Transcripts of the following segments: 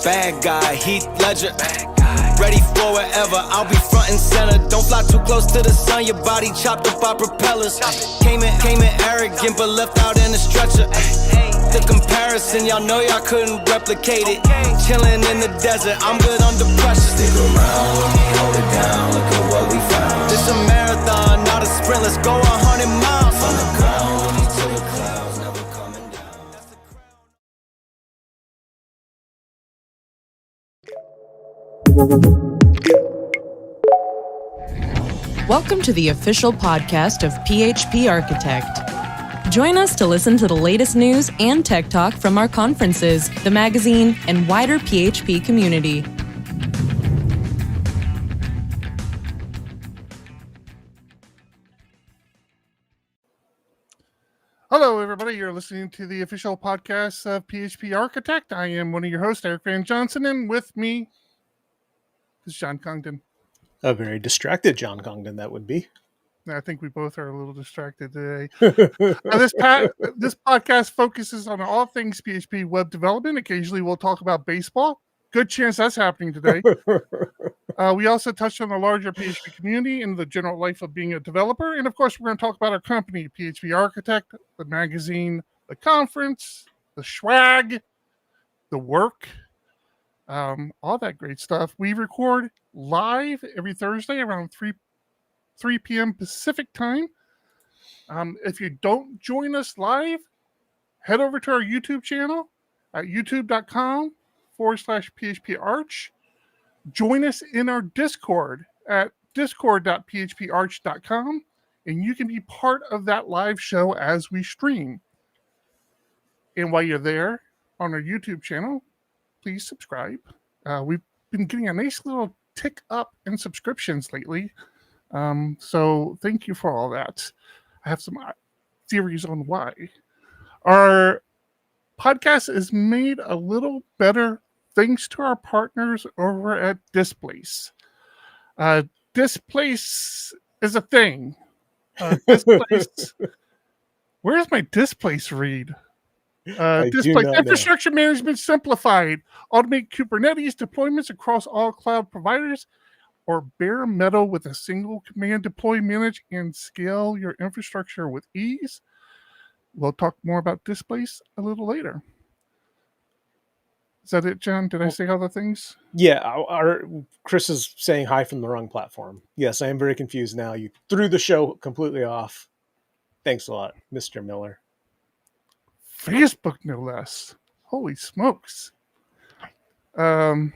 Bad guy, Heath Ledger. Ready for wherever, I'll be front and center. Don't fly too close to the sun, your body chopped up by propellers. Came in arrogant, but left out in a stretcher. The comparison, y'all know y'all couldn't replicate it. Chilling in the desert, I'm good under pressure. Stick around, let me hold it down, look at what we found. This a marathon, not a sprint, let's go 100 miles. On the ground, let me to the clouds, never coming down. That's the crown. Welcome to the official podcast of PHP Architect. Join us to listen to the latest news and tech talk from our conferences, the magazine, and wider PHP community. Hello, everybody. You're listening to the official podcast of PHP Architect. I am one of your hosts, Eric Van Johnson, and with me is John Congdon. A very distracted John Congdon, that would be. I think we both are a little distracted today. This podcast focuses on all things PHP web development. Occasionally, we'll talk about baseball. Good chance that's happening today. We also touched on the larger PHP community and the general life of being a developer. And, of course, we're going to talk about our company, PHP Architect, the magazine, the conference, the swag, the work, all that great stuff. We record live every Thursday around 3 p.m. Pacific time. If you don't join us live, head over to our YouTube channel at youtube.com/PHPArch. Join us in our Discord at discord.phparch.com, and you can be part of that live show as we stream. And while you're there on our YouTube channel, please subscribe. We've been getting a nice little tick up in subscriptions lately. So thank you for all that. I have some theories on why. Our podcast is made a little better thanks to our partners over at Displace. Displace is a thing. Displace. Where's my Displace read? Displace infrastructure management simplified. Automate Kubernetes deployments across all cloud providers, or bare metal with a single command, deploy, manage, and scale your infrastructure with ease. We'll talk more about Displace a little later. Is that it, John? Did I say all the things? Yeah, Chris is saying hi from the wrong platform. Yes, I am very confused now. You threw the show completely off. Thanks a lot, Mr. Miller. Facebook, no less. Holy smokes. Yeah.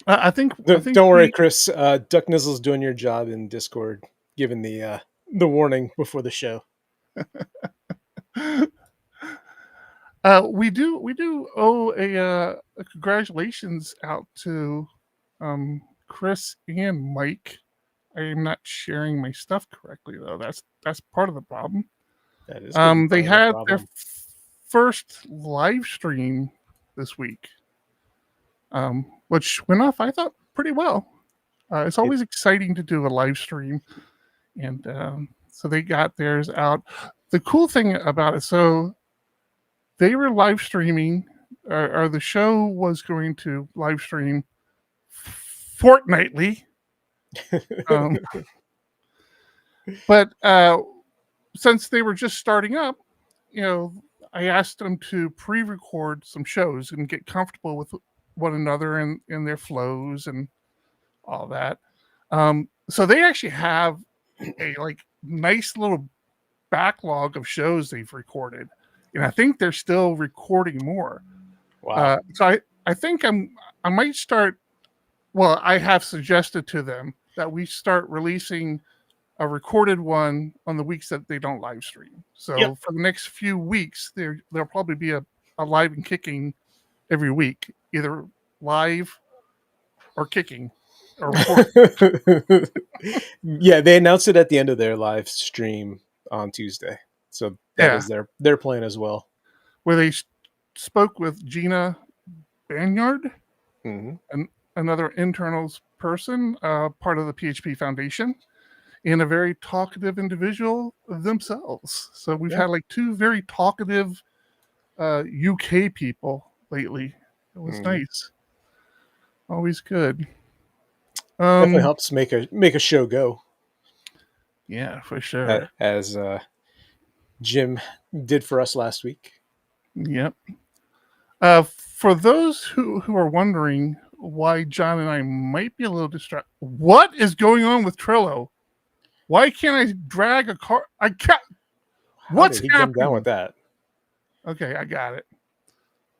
I think don't worry, Chris. Duck Nizzle's doing your job in Discord, giving the warning before the show. We do owe a congratulations out to Chris and Mike. I am not sharing my stuff correctly though. That's part of the problem. That is they had their first live stream this week. Which went off, I thought, pretty well. It's always exciting to do a live stream. And so they got theirs out. The cool thing about it, so they were live streaming, or the show was going to live stream fortnightly. But since they were just starting up, I asked them to pre-record some shows and get comfortable with one another and their flows and all that. So they actually have a nice little backlog of shows they've recorded, and I think they're still recording more. Wow. So I think I might start. Well, I have suggested to them that we start releasing a recorded one on the weeks that they don't live stream. So for the next few weeks, there'll probably be a live and kicking every week, either live or kicking or recording. Yeah, they announced it at the end of their live stream on Tuesday. So that is their plan as well. Where they spoke with Gina Banyard, and another internals person, part of the PHP Foundation, and a very talkative individual themselves. So we've had two very talkative UK people lately. It was nice. Always good. Definitely helps make a show go. Yeah, for sure. As Jim did for us last week. Yep. For those who are wondering why John and I might be a little distracted, what is going on with Trello? Why can't I drag a car? I can't. What's happening? Come down with that? Okay, I got it.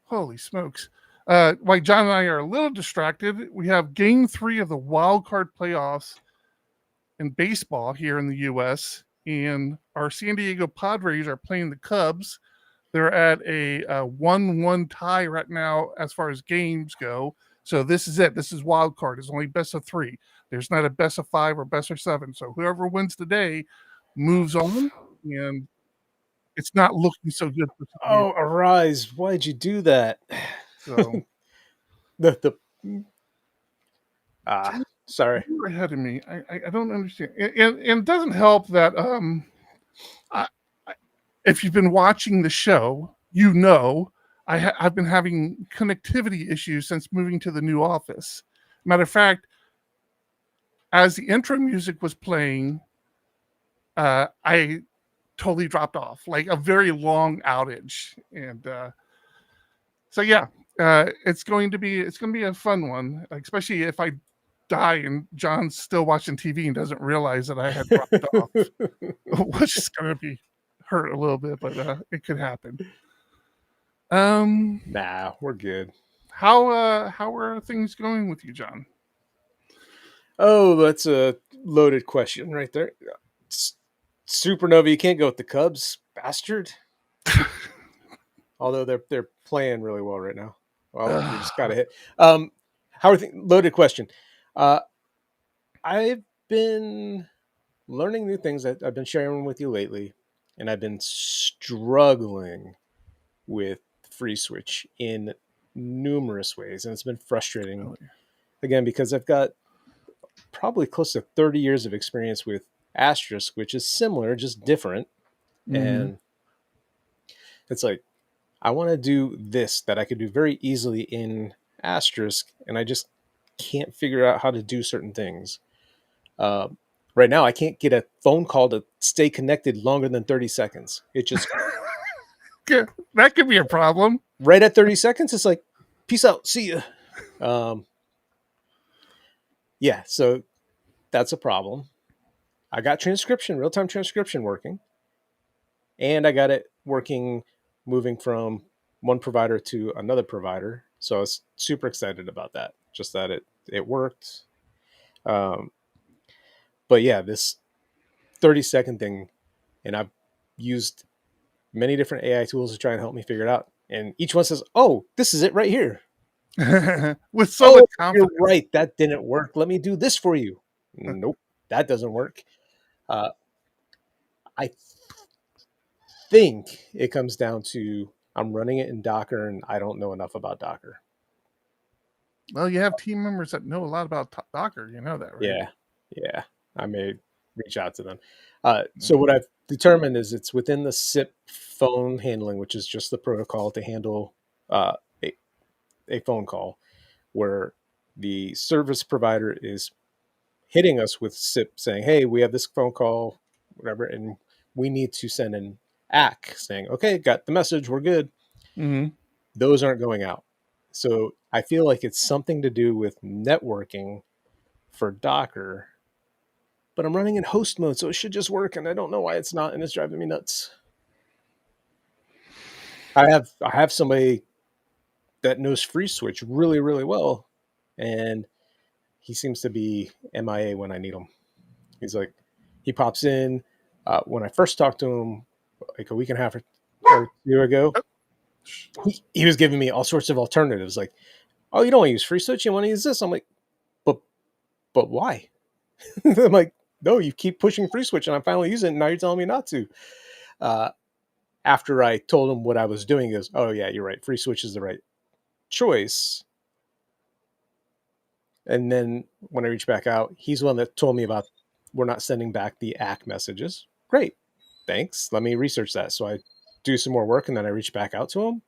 Holy smokes. Why John and I are a little distracted. We have game 3 of the wild card playoffs in baseball here in the U.S., and our San Diego Padres are playing the Cubs. They're at a 1-1 tie right now as far as games go. So this is it. This is wild card. It's only best of 3. There's not a best of 5 or best of 7. So whoever wins today moves on, and it's not looking so good. Oh, Arise! Why'd you do that? So sorry. You're ahead of me. I don't understand. And it doesn't help that if you've been watching the show, you know I've been having connectivity issues since moving to the new office. Matter of fact, as the intro music was playing, I totally dropped off, like a very long outage. And so yeah, it's going to be a fun one, especially if I die and John's still watching TV and doesn't realize that I had dropped off, which is going to be hurt a little bit, but it could happen. Nah, we're good. How are things going with you, John? Oh, that's a loaded question right there. Supernova, you can't go with the Cubs, bastard. Although they're playing really well right now. Well, you just got to hit. How are things? Loaded question. I've been learning new things that I've been sharing with you lately, and I've been struggling with FreeSwitch in numerous ways, and it's been frustrating. Again, because I've got probably close to 30 years of experience with Asterisk, which is similar, just different. And it's like, I want to do this that I could do very easily in Asterisk, and I just can't figure out how to do certain things. Right now, I can't get a phone call to stay connected longer than 30 seconds. It just... that could be a problem. Right at 30 seconds, it's like, peace out, see ya. Yeah, so that's a problem. I got real-time transcription working, and I got it working, moving from one provider to another provider. So I was super excited about that, just that it worked. But yeah, this 30-second thing, and I've used many different AI tools to try and help me figure it out. And each one says, oh, this is it right here. With so much confidence. You're right, that didn't work. Let me do this for you. Nope, that doesn't work. I think it comes down to I'm running it in Docker, and I don't know enough about Docker. Well, you have team members that know a lot about Docker. You know that, right? Yeah. I may reach out to them. So what I've determined is it's within the SIP phone handling, which is just the protocol to handle a phone call, where the service provider is hitting us with SIP saying, hey, we have this phone call, whatever, and we need to send an ACK saying, okay, got the message, we're good. Those aren't going out. So I feel like it's something to do with networking for Docker, but I'm running in host mode, so it should just work, and I don't know why it's not, and it's driving me nuts. I have somebody that knows FreeSwitch really, really well, and he seems to be MIA when I need him. He's like, he pops in. When I first talked to him, like a week and a half or 2 ago, he was giving me all sorts of alternatives. Like, oh, you don't want to use FreeSwitch, you want to use this. I'm like, but why? I'm like, no, you keep pushing FreeSwitch, and I'm finally using it, and now you're telling me not to. After I told him what I was doing, he goes, oh yeah, you're right. FreeSwitch is the right choice. And then when I reached back out, he's the one that told me about we're not sending back the ACK messages. Great. Thanks. Let me research that. So I do some more work, and then I reach back out to him.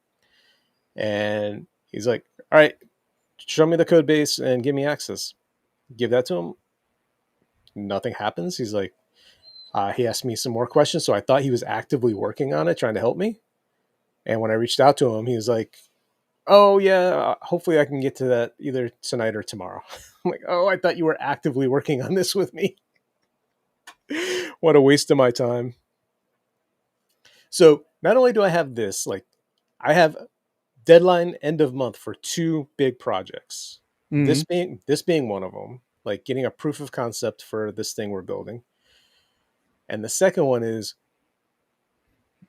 And he's like, all right, show me the code base and give me access. Give that to him. Nothing happens. He's like, he asked me some more questions. So I thought he was actively working on it, trying to help me. And when I reached out to him, he was like, oh yeah, hopefully I can get to that either tonight or tomorrow. I'm like, oh, I thought you were actively working on this with me. What a waste of my time. So not only do I have this, like I have deadline end of month for 2 big projects. This being one of them, like getting a proof of concept for this thing we're building. And the second one is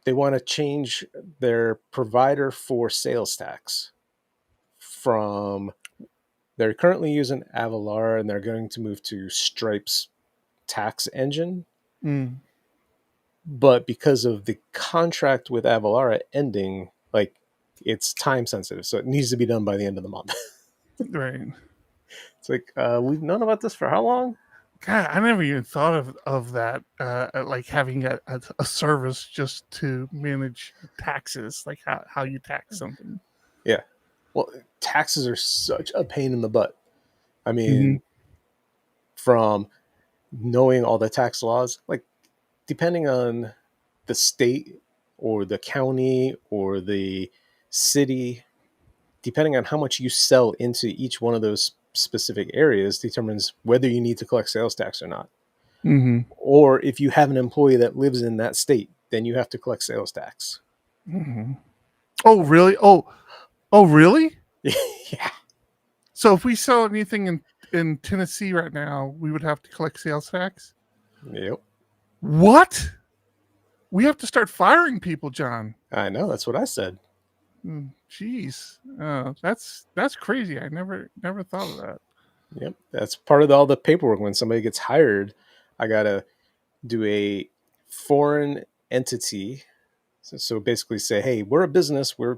they want to change their provider for sales tax from, they're currently using Avalar and they're going to move to Stripe's tax engine. But because of the contract with Avalara ending, like it's time sensitive. So it needs to be done by the end of the month. Right. It's like, we've known about this for how long? God, I never even thought of that, like having a service just to manage taxes, like how you tax something. Yeah. Well, taxes are such a pain in the butt. I mean, from knowing all the tax laws, like depending on the state or the county or the city, depending on how much you sell into each one of those specific areas determines whether you need to collect sales tax or not. Or if you have an employee that lives in that state, then you have to collect sales tax. Oh, really? Oh, really? Yeah. So if we sell anything in Tennessee right now, we would have to collect sales tax? Yep. What? We have to start firing people, John. I know. That's what I said. Jeez. That's crazy. I never thought of that. Yep. That's part of all the paperwork. When somebody gets hired, I got to do a foreign entity. So basically say, hey, we're a business. We're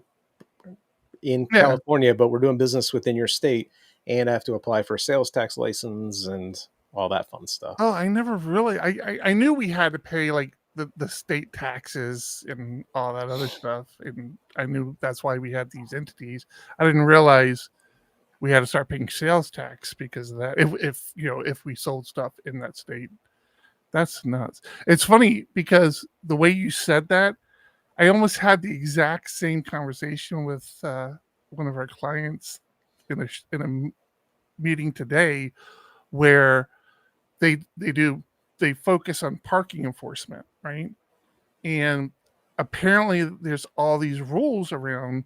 in California, but we're doing business within your state. And I have to apply for a sales tax license and all that fun stuff. Oh, I never really, I knew we had to pay like the state taxes and all that other stuff. And I knew that's why we had these entities. I didn't realize we had to start paying sales tax because of that. If we sold stuff in that state, that's nuts. It's funny because the way you said that, I almost had the exact same conversation with one of our clients in a meeting today, where they focus on parking enforcement, right? And apparently, there's all these rules around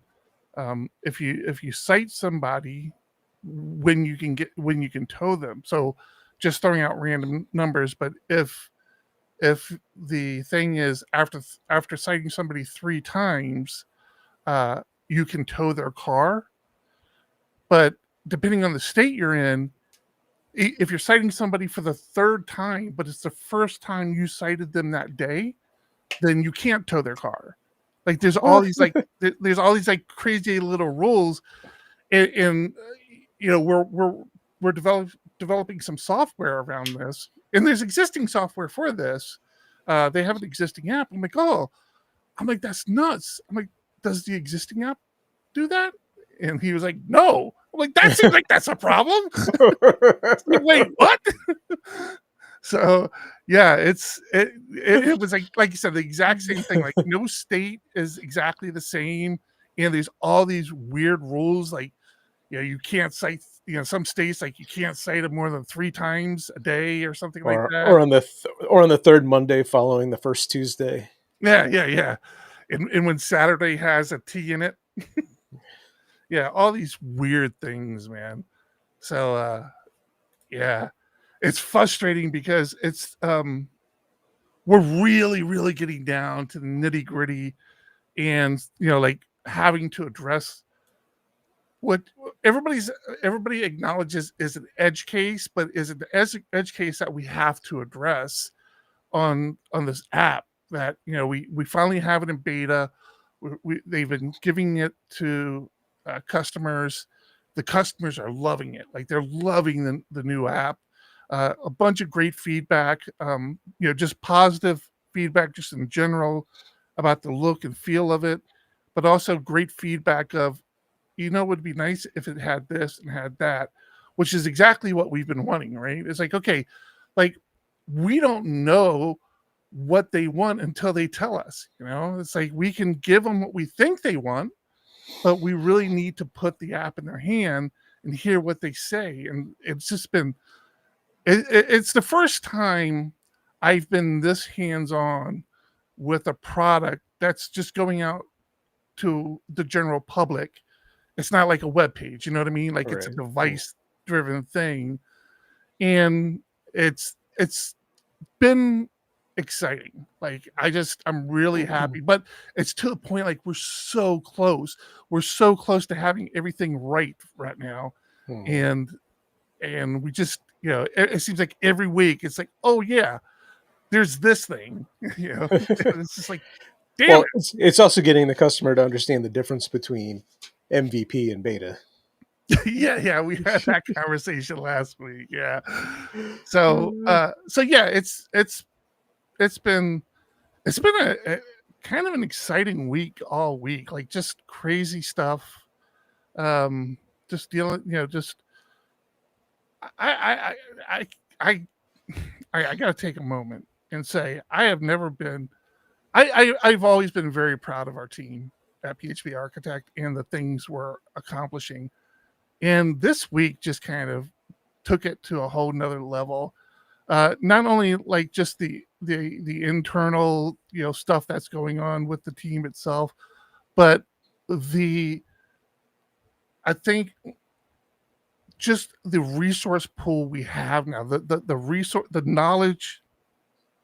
if you cite somebody, when you can tow them. So, just throwing out random numbers, but if the thing is after citing somebody 3 times, you can tow their car. But depending on the state you're in, if you're citing somebody for the 3rd time, but it's the first time you cited them that day, then you can't tow their car. Like there's all these like crazy little rules, and we're developing some software around this. And there's existing software for this. They have an existing app. I'm like, that's nuts. I'm like, does the existing app do that? And he was like, no. I'm like, that seems like that's a problem. Like, wait, what? So yeah, it was like you said, the exact same thing. Like no state is exactly the same, and there's all these weird rules. Like, you can't cite. Some states, like you can't cite it more than 3 times a day or something like that. Or on the 3rd Monday following the first Tuesday. Yeah. And when Saturday has a T in it. Yeah, all these weird things, man. So yeah. It's frustrating because it's we're really, really getting down to the nitty-gritty, and like having to address what everybody acknowledges is an edge case, but is it the edge case that we have to address on this app that we finally have it in beta. They've been giving it to customers. The customers are loving it. Like they're loving the new app. A bunch of great feedback, just positive feedback just in general about the look and feel of it, but also great feedback of you know, it would be nice if it had this and had that, which is exactly what we've been wanting, right? It's like, okay, like we don't know what they want until they tell us, you know? It's like we can give them what we think they want, but we really need to put the app in their hand and hear what they say. And it's just been, it's the first time I've been this hands-on with a product that's just going out to the general public. It's not like a web page, you know what I mean? Like it's a device-driven thing, and it's been exciting. Like I'm really happy, but it's to the point like we're so close. We're so close to having everything right now, and we just, you know, it seems like every week it's like, oh yeah, there's this thing, you know. It's just like, damn it. It's also getting the customer to understand the difference between MVP and beta. yeah, we had that conversation last week. Yeah. So yeah, it's been a kind of an exciting week all week, like just crazy stuff. Just dealing, you know, just I gotta take a moment and say I have never been I've always been very proud of our team at PHP Architect and the things we're accomplishing. And this week just kind of took it to a whole nother level. Not only like just the internal, you know, stuff that's going on with the team itself, but I think just the resource pool we have now, the knowledge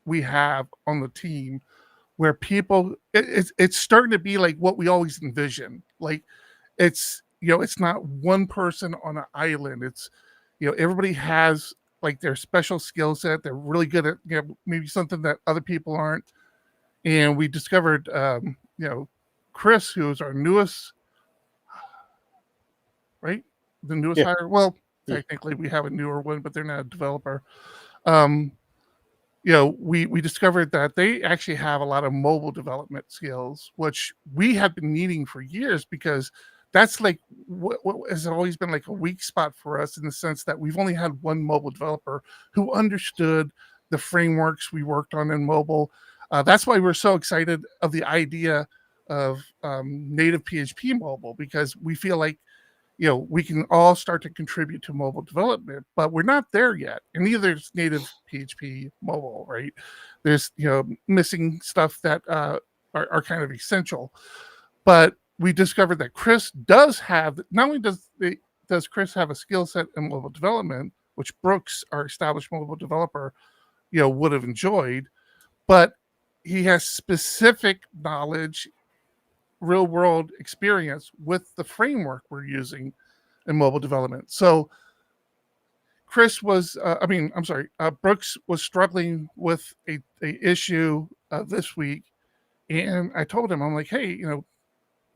we have on the team, where people, it's starting to be like what we always envisioned. Like it's, you know, it's not one person on an island. It's, you know, everybody has like their special skill set. They're really good at, you know, maybe something that other people aren't. And we discovered, you know, Chris, who is our newest, right? The newest hire. Well, technically we have a newer one, but they're not a developer. You know, we discovered that they actually have a lot of mobile development skills, which we have been needing for years, because that's like what has always been like a weak spot for us, in the sense that we've only had one mobile developer who understood the frameworks we worked on in mobile. That's why we're so excited of the idea of native PHP mobile, because we feel like, you know, we can all start to contribute to mobile development, but we're not there yet. And neither is native PHP mobile, right? There's, you know, missing stuff that are kind of essential. But we discovered that Chris does have, not only does Chris have a skill set in mobile development, which Brooks, our established mobile developer, you know, would have enjoyed, but he has specific knowledge, real world experience with the framework we're using in mobile development. So Brooks was struggling with a issue this week. And I told him, I'm like, hey, you know,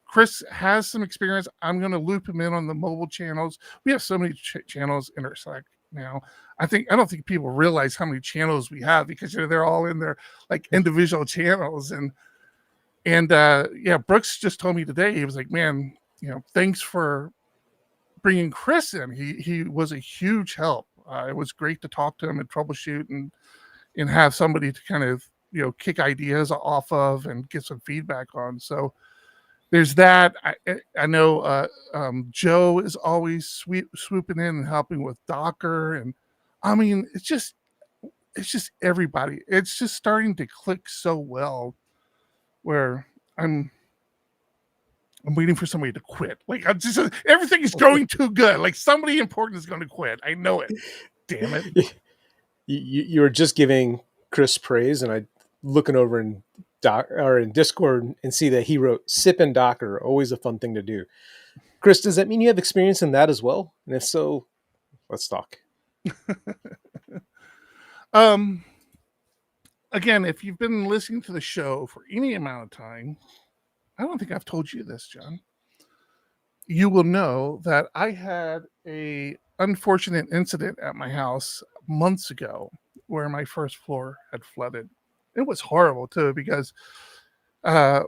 Chris has some experience. I'm going to loop him in on the mobile channels. We have so many channels intersect now. I don't think people realize how many channels we have, because they're all in their like individual channels. And Brooks just told me today, he was like, man, you know, thanks for bringing Chris in. He was a huge help. It was great to talk to him and troubleshoot and have somebody to kind of, you know, kick ideas off of and get some feedback on. So there's that. I know Joe is always swooping in and helping with Docker. And I mean, it's just everybody. It's just starting to click so well, where I'm waiting for somebody to quit. Like everything is going too good. Like somebody important is going to quit. I know it. Damn it. You were just giving Chris praise, and I looking over in Discord and see that he wrote "sip and Docker." Always a fun thing to do. Chris, does that mean you have experience in that as well? And if so, let's talk. Again, if you've been listening to the show for any amount of time, I don't think I've told you this, John. You will know that I had a unfortunate incident at my house months ago where my first floor had flooded. It was horrible too, because I've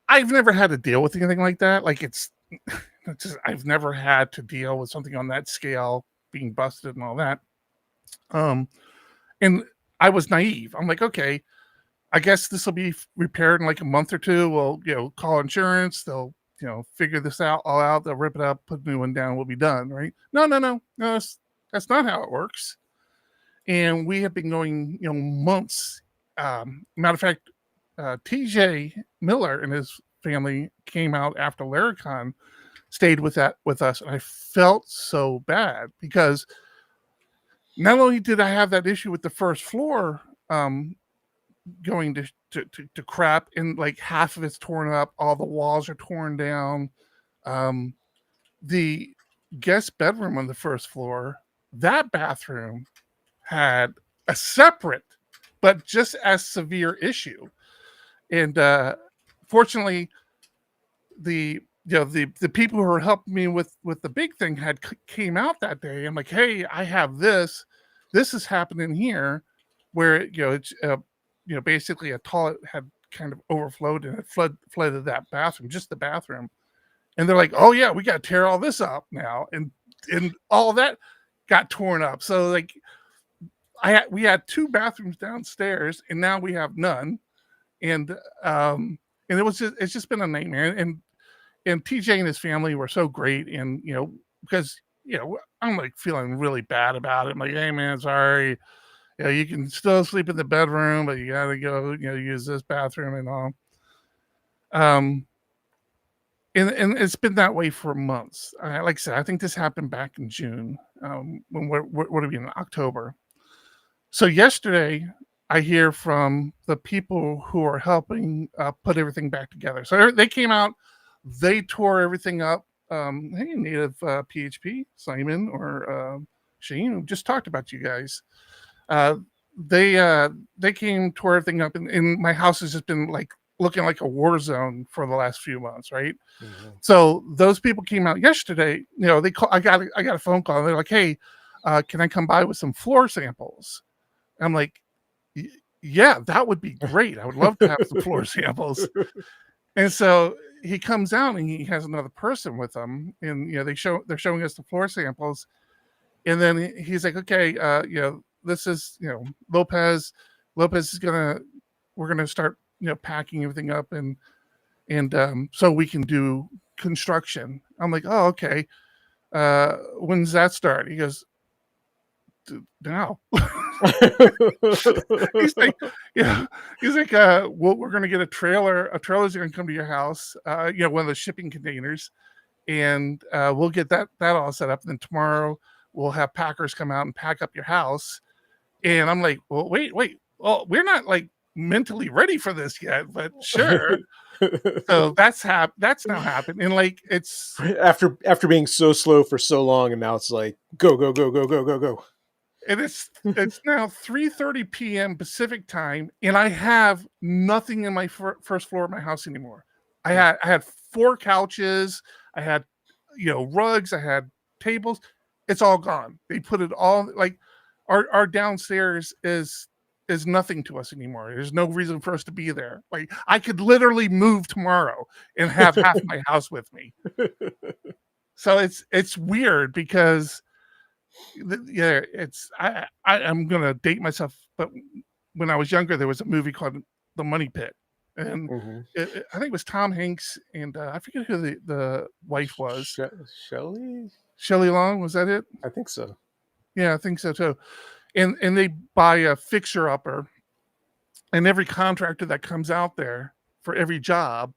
never had to deal with anything like that. Like it's I've never had to deal with something on that scale being busted and all that. And I was naive. I'm like, okay, I guess this will be repaired in like a month or two. We'll, call insurance. They'll, figure this all out. They'll rip it up, put a new one down. We'll be done, right? No. That's not how it works. And we have been going, months. Matter of fact, TJ Miller and his family came out after Laracon, stayed with us, and I felt so bad because not only did I have that issue with the first floor going to crap, and like half of it's torn up, all the walls are torn down. The guest bedroom on the first floor, that bathroom had a separate but just as severe issue. And fortunately, the people who were helping me with the big thing came out that day. I'm like, hey, I have this. This is happening here, where it's basically a toilet had kind of overflowed and it flooded that bathroom, just the bathroom. And they're like, oh yeah, we got to tear all this up now, and all of that got torn up. So like, we had 2 bathrooms downstairs, and now we have none. And it's just been a nightmare. And TJ and his family were so great. And, because, I'm like feeling really bad about it. I'm like, hey man, sorry. You can still sleep in the bedroom, but you got to go, use this bathroom and all. And it's been that way for months. Like I said, I think this happened back in June. When what are we in October? So yesterday, I hear from the people who are helping put everything back together. So they came out, they tore everything up. Hey, native PHP, Simon or Shane, who just talked about you guys. They came, tore everything up, and my house has just been like looking like a war zone for the last few months, right? Mm-hmm. So those people came out yesterday. I got a phone call, and they're like, hey, can I come by with some floor samples? I'm like, yeah, that would be great. I would love to have some floor samples. And so he comes out, and he has another person with him, and they're showing us the floor samples, and then he's like, okay, this is Lopez is we're gonna start packing everything up, and so we can do construction. I'm like, oh, okay. When's that start? He goes, now. he's like, well, we're going to get a trailer. A trailer's going to come to your house, one of the shipping containers, and we'll get that all set up. And then tomorrow we'll have packers come out and pack up your house. And I'm like, well, wait. Well, we're not like mentally ready for this yet, but sure. So that's now happened. And like, it's after being so slow for so long, and now it's like go. And it's now 3:30 p.m. Pacific time, and I have nothing in my first floor of my house anymore. I had 4 couches, I had rugs, I had tables. It's all gone. They put it all, like, our downstairs is nothing to us anymore. There's no reason for us to be there. Like, I could literally move tomorrow and have half my house with me. So it's weird because I'm gonna date myself, but when I was younger, there was a movie called The Money Pit, and I think it was Tom Hanks, and I forget who the wife was. Shelley Long, was that it? I think so. Yeah, I think so too. And they buy a fixer-upper, and every contractor that comes out there for every job,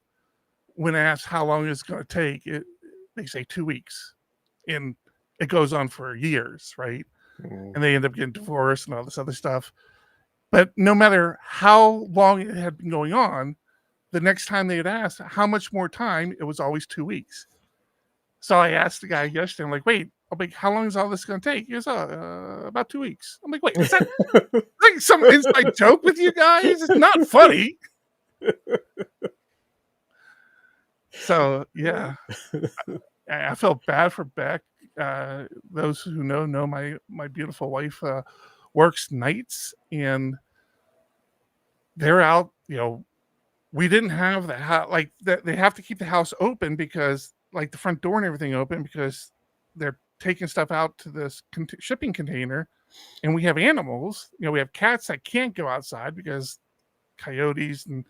when asked how long it's going to take, they say 2 weeks, and it goes on for years, right? And they end up getting divorced and all this other stuff. But no matter how long it had been going on, the next time they had asked how much more time, it was always 2 weeks. So I asked the guy yesterday, I'm like, wait, how long is all this going to take? He goes, about 2 weeks. I'm like, wait, is that like some inside joke with you guys? It's not funny. So, yeah, I felt bad for Beck. Those who know my beautiful wife works nights, and they're out. We didn't have the house, like that. They have to keep the house open because like the front door and everything open because they're taking stuff out to this shipping container, and we have animals. We have cats that can't go outside because coyotes and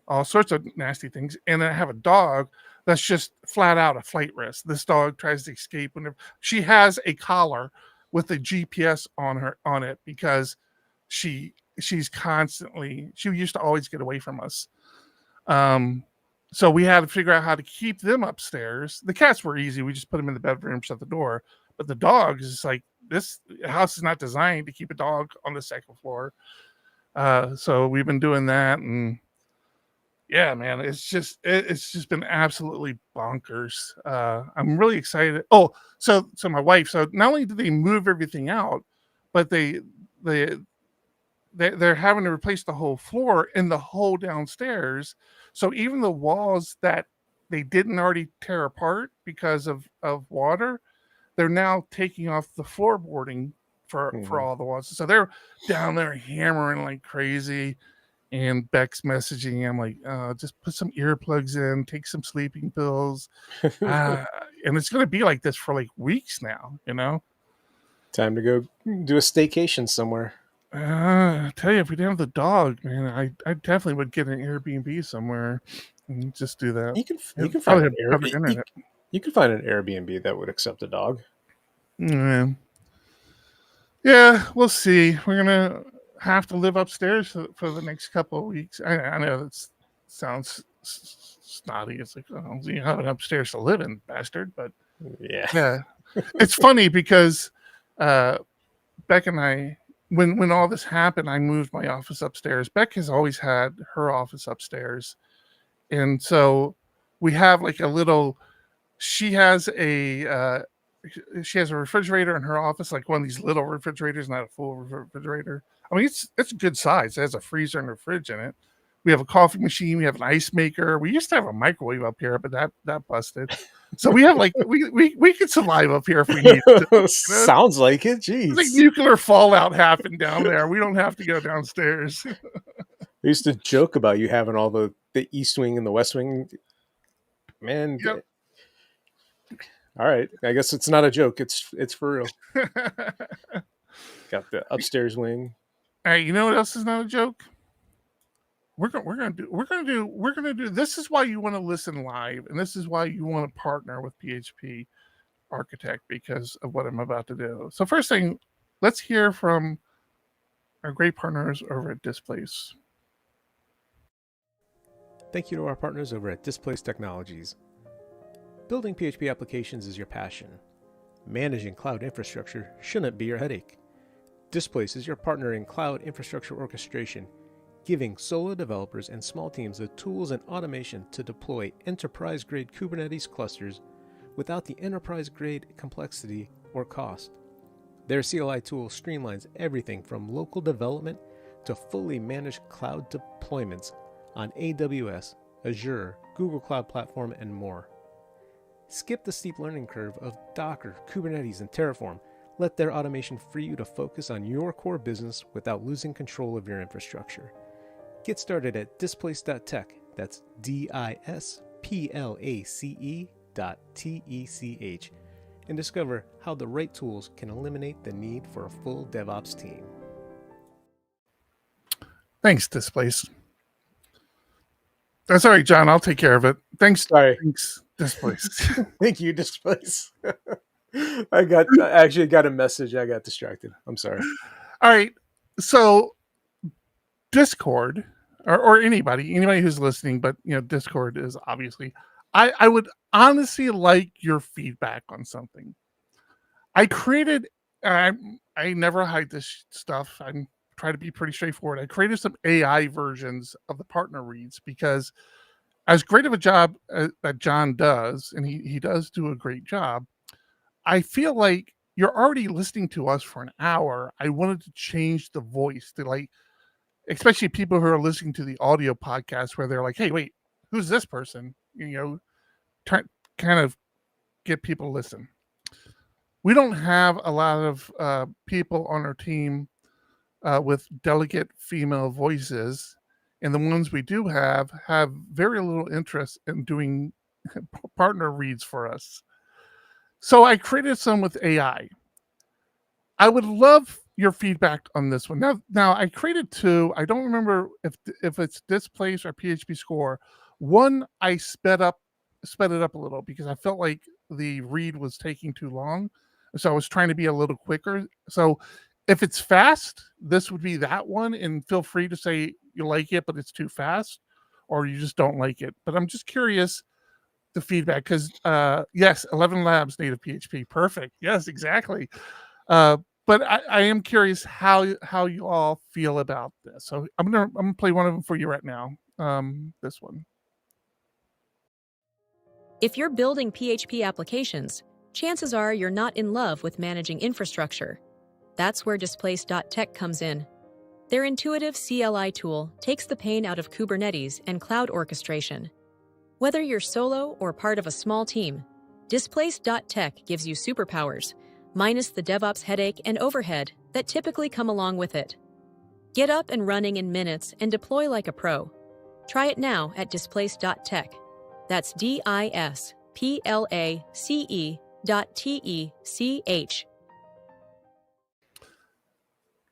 all sorts of nasty things. And then I have a dog that's just flat out a flight risk. This dog tries to escape whenever she has a collar with a GPS on it because she's constantly, she used to always get away from us. So we had to figure out how to keep them upstairs. The cats were easy. We just put them in the bedroom, shut the door. But the dogs is like, this house is not designed to keep a dog on the second floor. So we've been doing that, and yeah, man, it's just been absolutely bonkers. I'm really excited. Oh, so my wife. So not only did they move everything out, but they're having to replace the whole floor and the whole downstairs. So even the walls that they didn't already tear apart because of water, they're now taking off the floorboarding for all the walls. So they're down there hammering like crazy. And Beck's messaging. I'm like, just put some earplugs in, take some sleeping pills. And it's going to be like this for like weeks now, Time to go do a staycation somewhere. I tell you, if we didn't have the dog, man, I definitely would get an Airbnb somewhere and just do that. You can find an Airbnb. You can find an Airbnb that would accept a dog. Yeah, we'll see. We're gonna have to live upstairs for the next couple of weeks. I know that sounds snotty. It's like, oh, you have an upstairs to live in, bastard. But yeah, it's funny because Beck and I, when all this happened, I moved my office upstairs. Beck has always had her office upstairs, and so we have like a little. She has a refrigerator in her office, like one of these little refrigerators, not a full refrigerator. I mean, it's a good size. It has a freezer and a fridge in it. We have a coffee machine. We have an ice maker. We used to have a microwave up here, but that busted. So we have like we could survive up here if we need to. Sounds like it. Jeez, it's like nuclear fallout happened down there. We don't have to go downstairs. I used to joke about you having all the East Wing and the West Wing. Man, yep. All right. I guess it's not a joke. It's for real. Got the upstairs wing. All right, you know what else is not a joke? We're gonna do. This is why you want to listen live, and this is why you want to partner with PHP Architect, because of what I'm about to do. So first thing, let's hear from our great partners over at Displace. Thank you to our partners over at Displace Technologies. Building PHP applications is your passion. Managing cloud infrastructure shouldn't be your headache. Displace is your partner in cloud infrastructure orchestration, giving solo developers and small teams the tools and automation to deploy enterprise-grade Kubernetes clusters without the enterprise-grade complexity or cost. Their CLI tool streamlines everything from local development to fully managed cloud deployments on AWS, Azure, Google Cloud Platform, and more. Skip the steep learning curve of Docker, Kubernetes, and Terraform. Let their automation free you to focus on your core business without losing control of your infrastructure. Get started at displace.tech. That's displace.tech, and discover how the right tools can eliminate the need for a full DevOps team. Thanks, Displace. That's all right, John. I'll take care of it. Thanks. Sorry. Thanks, Displace. Thank you, Displace. I actually got a message. I got distracted. I'm sorry. All right. So Discord or anybody who's listening, but Discord is obviously, I would honestly like your feedback on something. I created, I never hide this stuff. I'm trying to be pretty straightforward. I created some AI versions of the partner reads because as great of a job that John does, and he does do a great job, I feel like you're already listening to us for an hour. I wanted to change the voice to especially people who are listening to the audio podcast where they're like, hey, wait, who's this person? Kind of get people to listen. We don't have a lot of people on our team with delicate female voices. And the ones we do have very little interest in doing partner reads for us. So I created some with AI. I would love your feedback on this one. Now I created two. I don't remember if it's Displace or PHPScore. One I sped it up a little because I felt like the read was taking too long. So I was trying to be a little quicker. So if it's fast, this would be that one. And feel free to say you like it, but it's too fast, or you just don't like it. But I'm just curious the feedback because yes, 11 Labs native PHP, perfect. Yes, exactly. But I am curious how you all feel about this. So I'm gonna play one of them for you right now. This one. If you're building PHP applications, chances are you're not in love with managing infrastructure. That's where Displace.tech comes in. Their intuitive CLI tool takes the pain out of Kubernetes and cloud orchestration. Whether you're solo or part of a small team, Displace.tech gives you superpowers, minus the DevOps headache and overhead that typically come along with it. Get up and running in minutes and deploy like a pro. Try it now at Displace.tech. That's DISPLACE.TECH.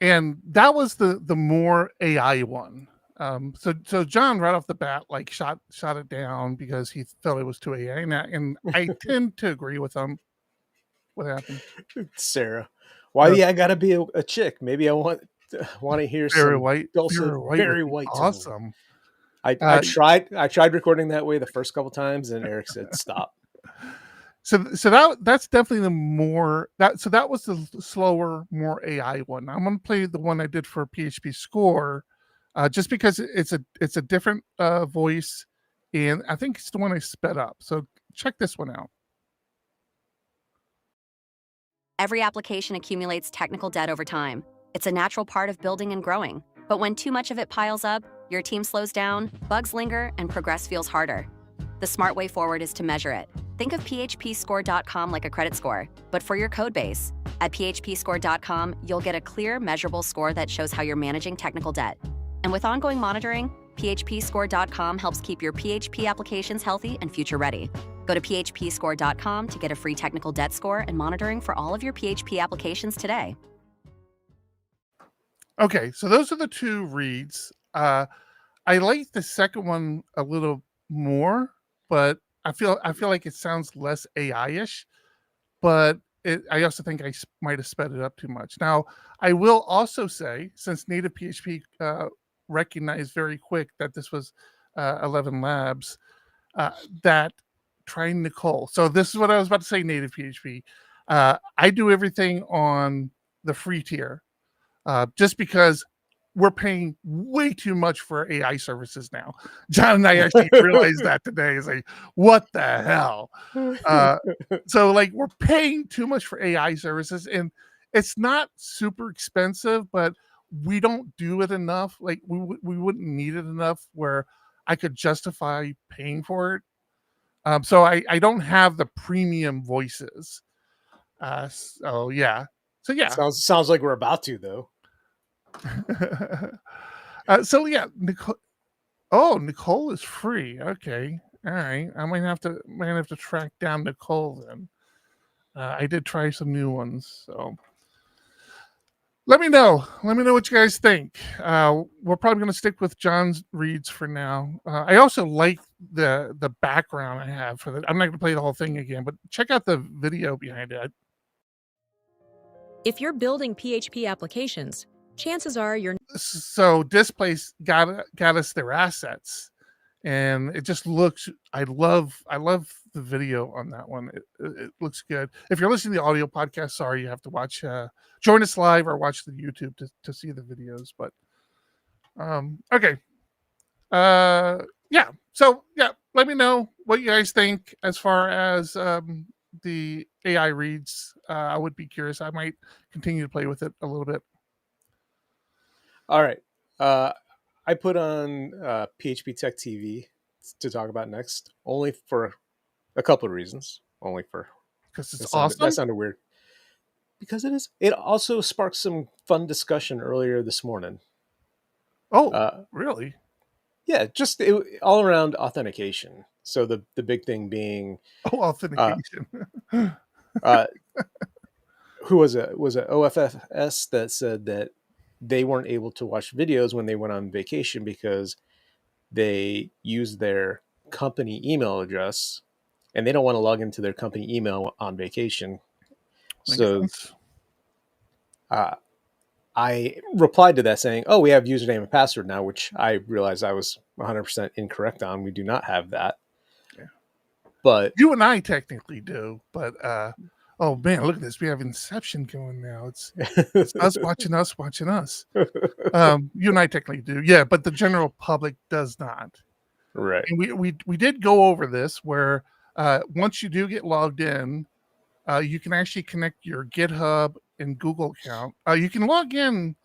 And that was the more AI one. So John right off the bat shot it down because he felt it was too AI, and I tend to agree with him. What happened, Sarah? Why I gotta be a chick? Maybe I want to hear very some white, very white. Awesome. I tried recording that way the first couple times, and Eric said stop. So that's definitely the more that. So that was the slower, more AI one. I'm going to play the one I did for PHPScore, just because it's a different voice, and I think it's the one I sped up. So check this one out. Every application accumulates technical debt over time. It's a natural part of building and growing. But when too much of it piles up, your team slows down, bugs linger, and progress feels harder. The smart way forward is to measure it. Think of PHPScore.com like a credit score, but for your code base. At PHPScore.com, you'll get a clear, measurable score that shows how you're managing technical debt. And with ongoing monitoring, PHPScore.com helps keep your PHP applications healthy and future-ready. Go to PHPScore.com to get a free technical debt score and monitoring for all of your PHP applications today. Okay, so those are the two reads. I like the second one a little more, but I feel like it sounds less AI-ish. But I also think I might have sped it up too much. Now, I will also say, since native PHP recognized very quick that this was 11 Labs, that trying Nicole. So this is what I was about to say, native PHP. I do everything on the free tier, just because we're paying way too much for AI services now. John and I actually realized that today. Is like, what the hell? So we're paying too much for AI services, and it's not super expensive, but we don't do it enough. We wouldn't need it enough where I could justify paying for it. So I don't have the premium voices. So yeah. Sounds like we're about to though. So yeah, Nicole is free. Okay, all right. I might have to track down Nicole then. I did try some new ones, so let me know what you guys think. We're probably going to stick with John's reads for now. I also like the background I have for that. I'm not going to play the whole thing again, but check out the video behind it. If you're building PHP applications, chances are you're... So Displace got us their assets, and it just looks... I love the video on that one. It looks good. If you're listening to the audio podcast, sorry, you have to watch... join us live or watch the YouTube to see the videos. But okay. Yeah. So yeah, let me know what you guys think as far as the AI reads. I would be curious. I might continue to play with it a little bit. All right. I put on PHP Tech TV to talk about next, only for a couple of reasons. Only for because it's awesome. That sounded weird. Because it is. It also sparked some fun discussion earlier this morning. Oh, really? Yeah, just all around authentication. So the big thing being authentication. who was it? Was it OFFS that said that they weren't able to watch videos when they went on vacation because they used their company email address and they don't want to log into their company email on vacation. Makes So sense. I replied to that saying, "Oh, we have username and password now," which I realized I was 100% incorrect on. We do not have that. Yeah. But You and I technically do, but oh man, look at this. We have Inception going now. It's us watching us watching us. You and I technically do. Yeah, but the general public does not. Right. And we did go over this where once you do get logged in, you can actually connect your GitHub and Google account. You can log in.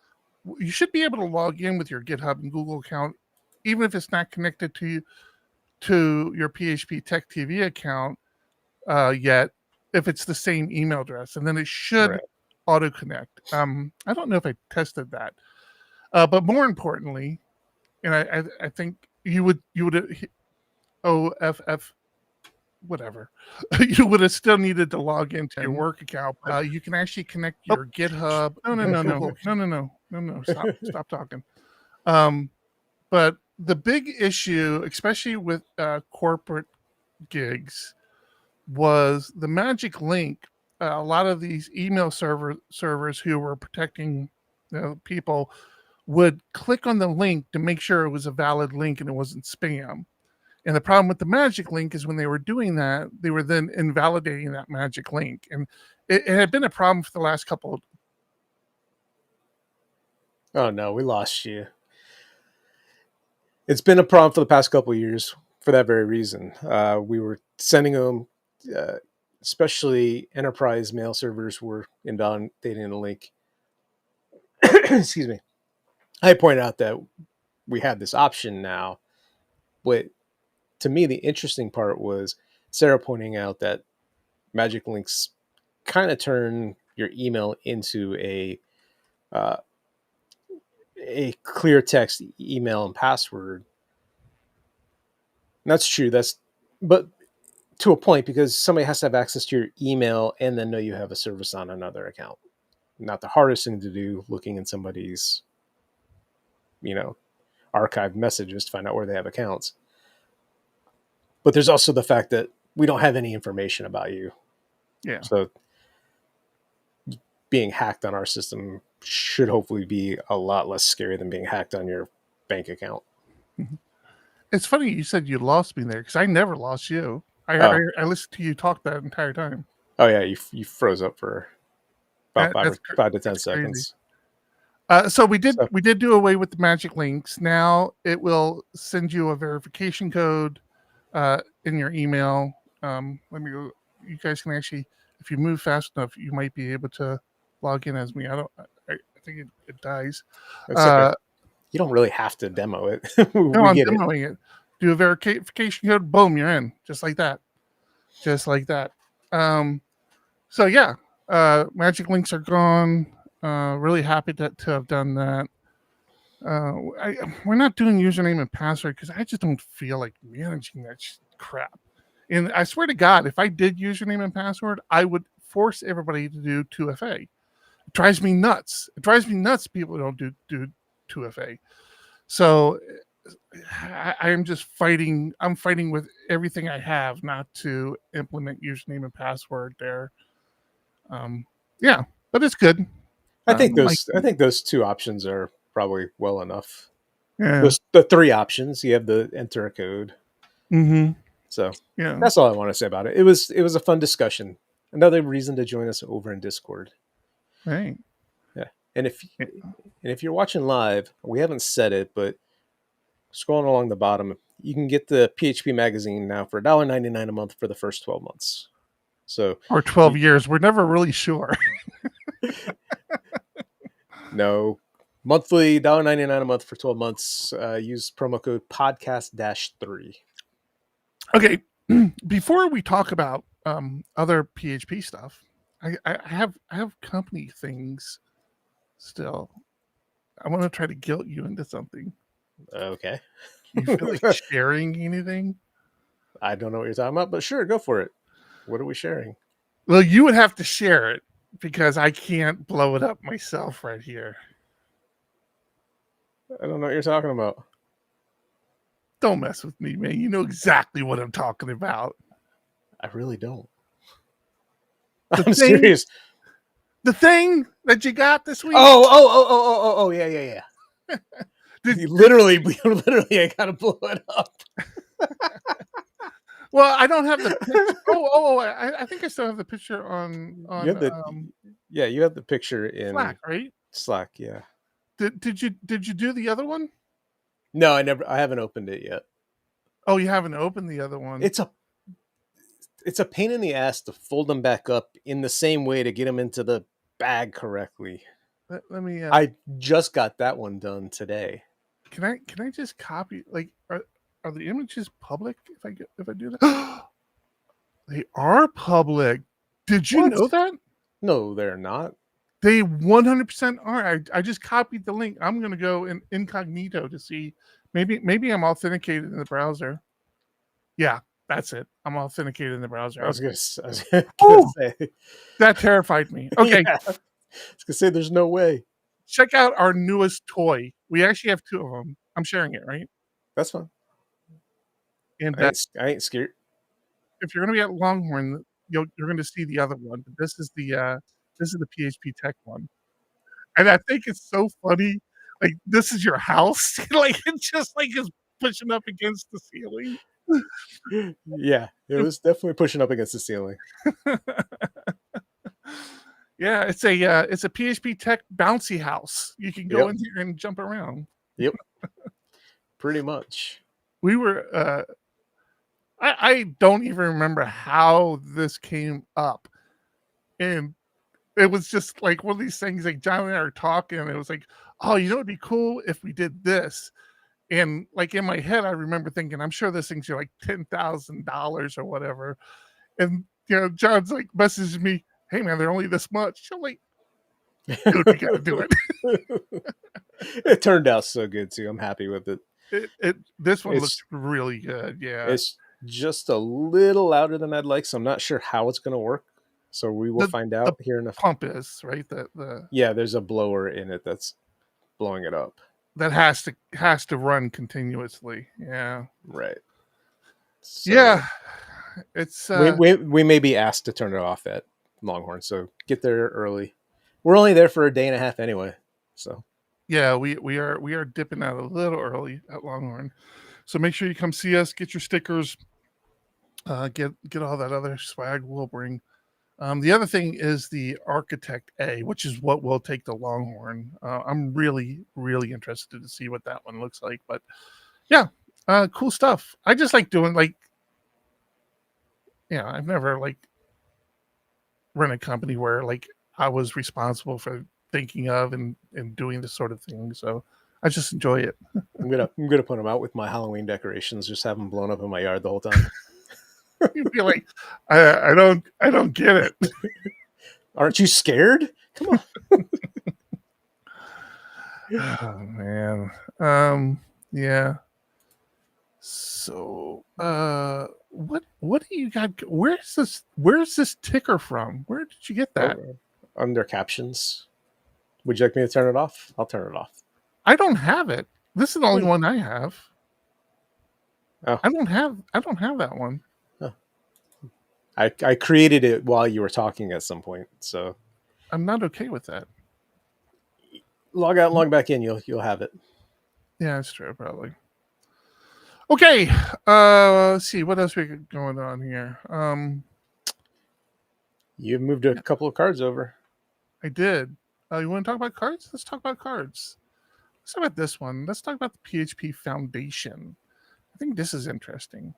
You should be able to log in with your GitHub and Google account, even if it's not connected to your PHP Tech TV account yet, if it's the same email address, and then it should auto connect. I don't know if I tested that, but more importantly, and I think you would OFF whatever, you would have still needed to log into your work account. You can actually connect your GitHub. No. Stop talking. But the big issue, especially with corporate gigs, was the magic link. A lot of these email servers who were protecting people would click on the link to make sure it was a valid link and it wasn't spam. And the problem with the magic link is when they were doing that, they were then invalidating that magic link. And it had been a problem for the last couple. Oh no, we lost you. It's been a problem for the past couple of years for that very reason. We were sending them, especially enterprise mail servers were invalidating the link. Excuse me. I pointed out that we had this option now, but to me, the interesting part was Sarah pointing out that magic links kind of turn your email into a clear text email and password. And that's true. But to a point, because somebody has to have access to your email and then know you have a service on another account. Not the hardest thing to do, looking in somebody's, archived messages to find out where they have accounts. But there's also the fact that we don't have any information about you. Yeah. So being hacked on our system should hopefully be a lot less scary than being hacked on your bank account. It's funny you said you lost me there because I never lost you. I listened to you talk that entire time. Oh yeah, you froze up for about 5 to 10 seconds. So we did do away with the magic links. Now it will send you a verification code in your email. Let me go. You guys can actually, if you move fast enough, you might be able to log in as me. I think it dies. You don't really have to demo it. No, I'm demoing it. Do a verification code. Boom, you're in. Just like that. So yeah, magic links are gone. Really happy to have done that. We're not doing username and password because I just don't feel like managing that crap. And I swear to God, if I did username and password, I would force everybody to do 2FA. It drives me nuts. People don't do 2FA. So I am just fighting. I'm fighting with everything I have not to implement username and password there. Yeah, but it's good. I think those two options are probably well enough. Yeah. The three options. You have the enter a code. Mm-hmm. So yeah, that's all I want to say about it. It was a fun discussion. Another reason to join us over in Discord. Right. Yeah. And if you're watching live, we haven't said it, but scrolling along the bottom, you can get the PHP magazine now for $1.99 a month for the first 12 months. So or 12 years. We're never really sure. No, monthly $1.99 a month for 12 months. Use promo code podcast-3. Okay, before we talk about other PHP stuff, I have company things still. I want to try to guilt you into something. Okay. You feel like sharing anything? I don't know what you're talking about, but sure, go for it. What are we sharing? Well, you would have to share it because I can't blow it up myself right here. I don't know what you're talking about. Don't mess with me, man. You know exactly what I'm talking about. I really don't. The I'm thing- serious. The thing that you got this week. Oh, yeah. Literally, I gotta blow it up. Well, I don't have the picture. I think I still have the picture on You have you have the picture in Slack, right? Slack, yeah. Did you do the other one? No, I haven't opened it yet. Oh, you haven't opened the other one. It's a pain in the ass to fold them back up in the same way to get them into the bag correctly. Let me. I just got that one done today. Can I just copy? Like, are the images public? If I do that, they are public. Did you know that? No, they're not. They 100% are. I just copied the link. I'm gonna go in incognito to see. Maybe I'm authenticated in the browser. Yeah, that's it. I'm authenticated in the browser. I was gonna say that terrified me. Okay, yeah. I was gonna say there's no way. Check out our newest toy. We actually have 2 of them. I'm sharing it, right? That's fine. And I ain't scared. if you're going to be at Longhorn, you're going to see the other one. But this is the PHP Tech one, and I think it's so funny. Like, this is your house. Like, it's just like it's pushing up against the ceiling. Yeah, it was definitely pushing up against the ceiling. Yeah, it's a PHP Tech bouncy house. You can go in here and jump around. Yep. Pretty much. We were I don't even remember how this came up. And it was just like one of these things, like John and I are talking, and it was like, oh, it'd be cool if we did this. And like in my head, I remember thinking, I'm sure this thing's like $10,000 or whatever. And John's like messages me, hey man, they're only this much. I'm like, dude, we gotta do it. It turned out so good too. I'm happy with it. This one looks really good. Yeah. It's just a little louder than I'd like, so I'm not sure how it's gonna work. So we will find out here in a pump is right. Yeah, there's a blower in it that's blowing it up. That has to run continuously. Yeah. Right. So yeah. It's we may be asked to turn it off at Longhorn, so get there early. We're only there for a day and a half anyway, so yeah, we are dipping out a little early at Longhorn, so make sure you come see us, get your stickers, get all that other swag we'll bring. The other thing is the Architect A, which is what will take the Longhorn. I'm really interested to see what that one looks like, but yeah, cool stuff. I just like doing I've never run a company where I was responsible for thinking of and doing this sort of thing. So I just enjoy it. I'm gonna put them out with my Halloween decorations. Just have them blown up in my yard the whole time. You'd be like, I don't get it. Aren't you scared? Come on. Oh man. Yeah. So what do you got? Where's this ticker from? Where did you get that? Under captions. Would you like me to turn it off? I'll turn it off. I don't have it. This is the only one I have. Oh. I don't have that one. Oh. I created it while you were talking at some point, so I'm not okay with that. Log out, log back in. You'll have it. Yeah, that's true, probably. Okay, let's see what else we got going on here. You've moved a couple of cards over. I did. You want to talk about cards? Let's talk about cards. Let's talk about this one. Let's talk about the PHP Foundation. I think this is interesting.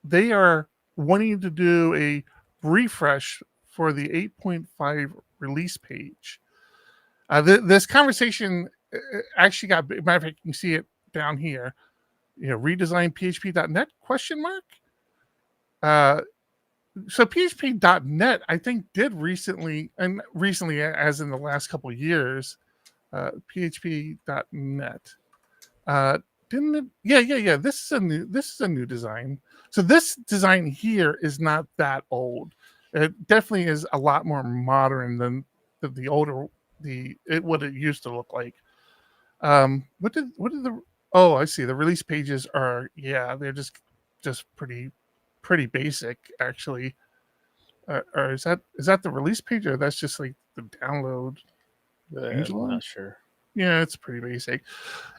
They are wanting to do a refresh for the 8.5 release page. This conversation actually got, matter of fact, you can see it down here. Redesign PHP.net ? So PHP.net, I think, did recently, as in the last couple of years, PHP.net Didn't it? Yeah. This is a new design. So this design here is not that old. It definitely is a lot more modern than the older what it used to look like. What did the Oh, I see. The release pages are, they're just pretty basic actually. Or is that the release page, or that's just like the download? I'm not sure. Yeah, it's pretty basic.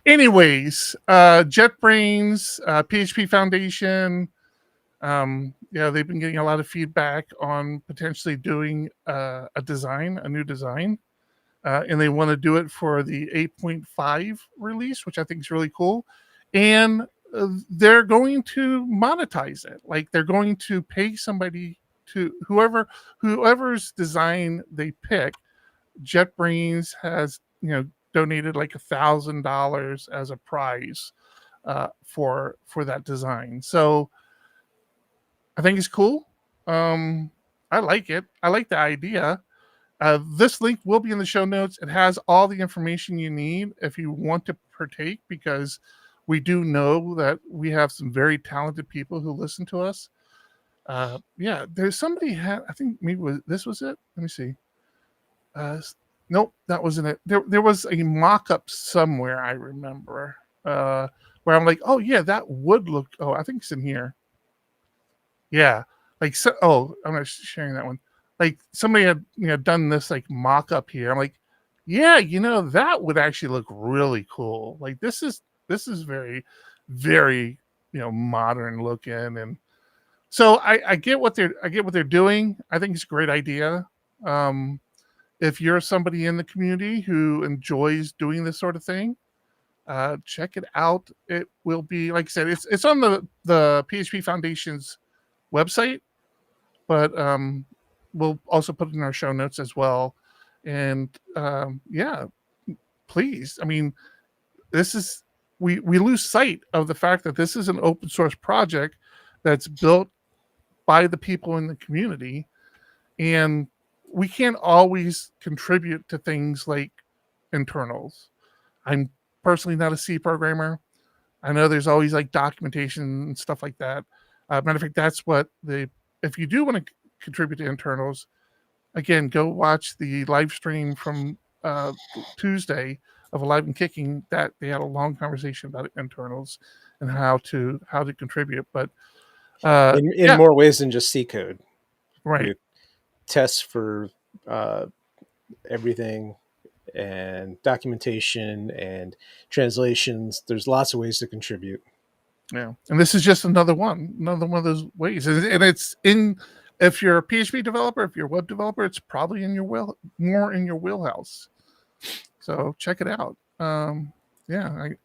Anyways, JetBrains, PHP Foundation, they've been getting a lot of feedback on potentially doing a new design, and they want to do it for the 8.5 release, which I think is really cool. And they're going to monetize it. Like, they're going to pay somebody to whoever's design they pick. JetBrains has donated like $1,000 as a prize for that design. So I think it's cool. I like it. I like the idea. This link will be in the show notes. It has all the information you need if you want to partake, because we do know that we have some very talented people who listen to us. There's somebody I think maybe this was it. Let me see. Nope, that wasn't it. There was a mock-up somewhere, I remember, where I'm like, oh yeah, that would look. Oh, I think it's in here. Yeah, like so. Oh, I'm not sharing that one. Like, somebody had done this like mock-up here. I'm like, yeah, that would actually look really cool. Like, this is very, very modern looking, and so I get what they're doing. I think it's a great idea. If you're somebody in the community who enjoys doing this sort of thing, check it out. It will be, like I said, it's on the PHP Foundation's website, but we'll also put it in our show notes as well. And please, I mean, this is we lose sight of the fact that this is an open source project that's built by the people in the community, and we can't always contribute to things like internals. I'm personally not a C programmer. I know there's always like documentation and stuff like that. Matter of fact, that's what if you do want to contribute to internals, again, go watch the live stream from Tuesday of Alive and Kicking. That they had a long conversation about internals and how to contribute. But in more ways than just C code, right? With tests for everything, and documentation and translations. There's lots of ways to contribute. Yeah, and this is just another one of those ways. And it's if you're a PHP developer, if you're a web developer, it's probably more in your wheelhouse. So check it out. I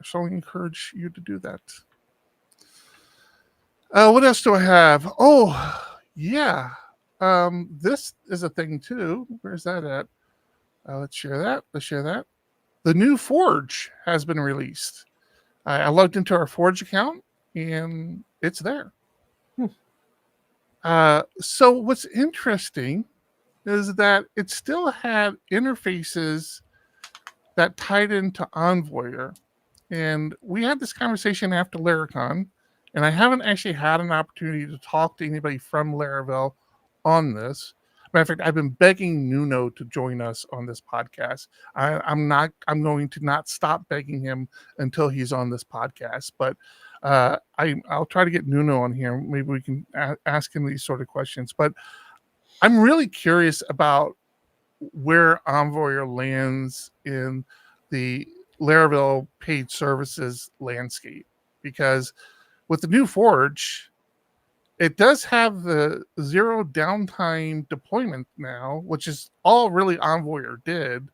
strongly encourage you to do that. What else do I have? Oh, yeah. This is a thing too. Where's that at? Let's share that. The new Forge has been released. I logged into our Forge account and it's there. So what's interesting is that it still had interfaces that tied into Envoyer. And we had this conversation after Laracon, and I haven't actually had an opportunity to talk to anybody from Laravel on this. Matter of fact, I've been begging Nuno to join us on this podcast. I'm going to not stop begging him until he's on this podcast. But I'll try to get Nuno on here. Maybe we can ask him these sort of questions. But I'm really curious about where Envoyer lands in the Laravel paid services landscape, because with the new Forge, it does have the zero downtime deployment now, which is all really Envoyer did.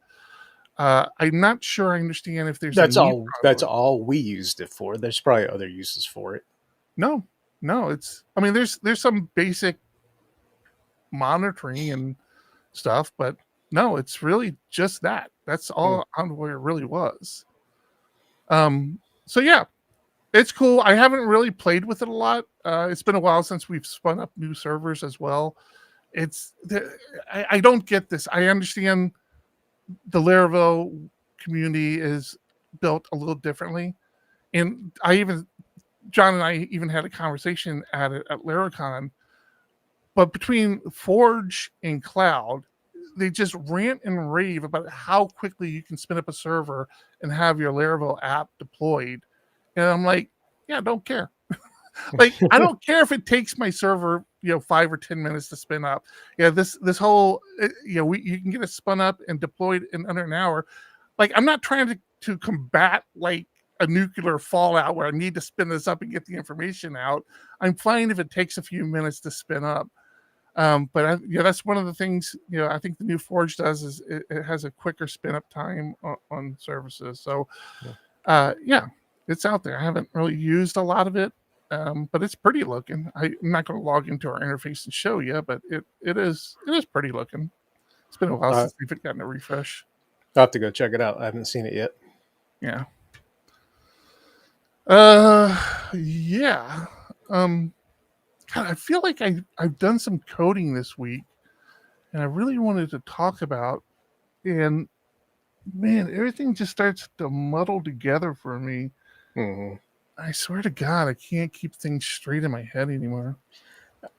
I'm not sure I understand if there's that's all we used it for. There's probably other uses for it. No, there's some basic monitoring and stuff, but no, it's really just that. That's all Envoyer really was. So yeah, it's cool. I haven't really played with it a lot. It's been a while since we've spun up new servers as well. I don't get this. I understand the Laravel community is built a little differently, And John and I even had a conversation at Laracon. But between Forge and Cloud, they just rant and rave about how quickly you can spin up a server and have your Laravel app deployed. And I'm like, yeah, I don't care. Like, I don't care if it takes my server, 5 or 10 minutes to spin up. Yeah, this whole, you can get it spun up and deployed in under an hour. Like, I'm not trying to combat like a nuclear fallout where I need to spin this up and get the information out. I'm fine if it takes a few minutes to spin up. But that's one of the things, I think the new Forge does is it has a quicker spin up time on services. So, it's out there. I haven't really used a lot of it, but it's pretty looking. I'm not going to log into our interface and show you, but it is pretty looking. It's been a while since we've gotten a refresh. I'll have to go check it out. I haven't seen it yet. Yeah. Yeah. God, I feel like I've done some coding this week, and I really wanted to talk about, and man, everything just starts to muddle together for me. Mm-hmm. I swear to God, I can't keep things straight in my head anymore.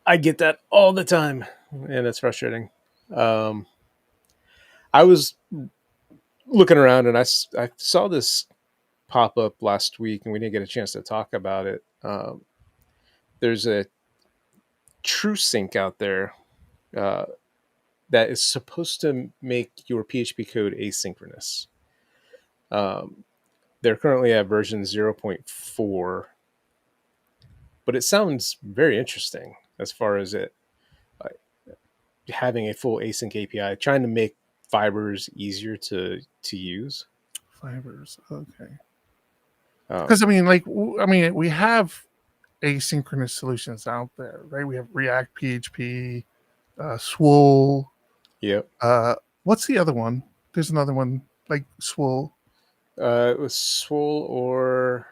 I get that all the time, and it's frustrating. I was looking around, and I saw this pop up last week, and we didn't get a chance to talk about it. There's a TrueSync out there that is supposed to make your PHP code asynchronous. They're currently at version 0.4, but it sounds very interesting as far as it having a full async API, trying to make fibers easier to use. Fibers, okay. Because we have asynchronous solutions out there, right? We have React PHP, Swole. Yep. What's the other one? There's another one like Swole. It was Swole or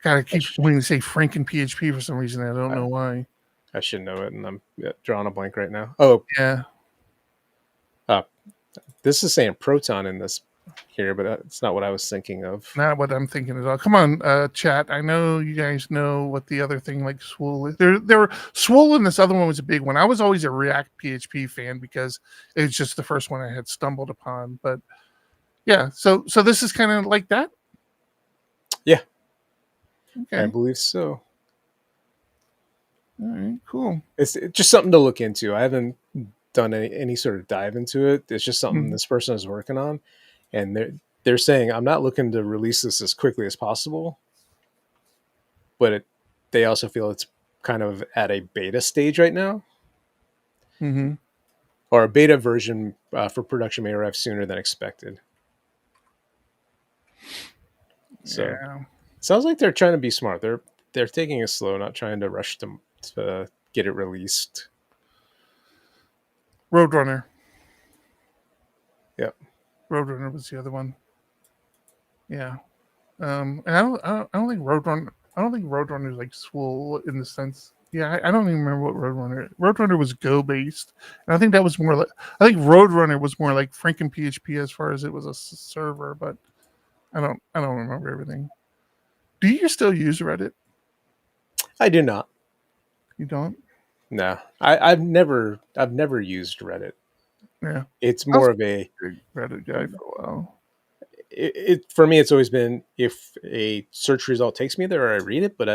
God, I keep wanting to say Franken PHP for some reason. I don't know why. I should know it, and I'm drawing a blank right now. Oh, yeah. This is saying Proton in this here, but it's not what I was thinking of. Not what I'm thinking at all. Come on, chat. I know you guys know what the other thing like Swole is. There were Swole, and this other one was a big one. I was always a React PHP fan because it was just the first one I had stumbled upon. But yeah, so this is kind of like that. Yeah. Okay. I believe so. All right, cool. It's just something to look into. I haven't done any sort of dive into it. It's just something this person is working on, and they're saying, I'm not looking to release this as quickly as possible, but they also feel it's kind of at a beta stage right now. Mm-hmm. Or a beta version for production may arrive sooner than expected. So yeah. Sounds like they're trying to be smart. They're taking it slow, not trying to rush to get it released. Roadrunner. Yep. Roadrunner was the other one. Yeah. And I don't think Roadrunner is like Swole in the sense. Yeah, I don't even remember what Roadrunner was Go based, and I think that was more like. I think Roadrunner was more like Franken PHP as far as it was a server, but I don't remember everything. Do you still use Reddit? I do not. You don't? No, I've never used Reddit. Yeah, it's more of a big Reddit guy for a while. It for me, it's always been if a search result takes me there, I read it. But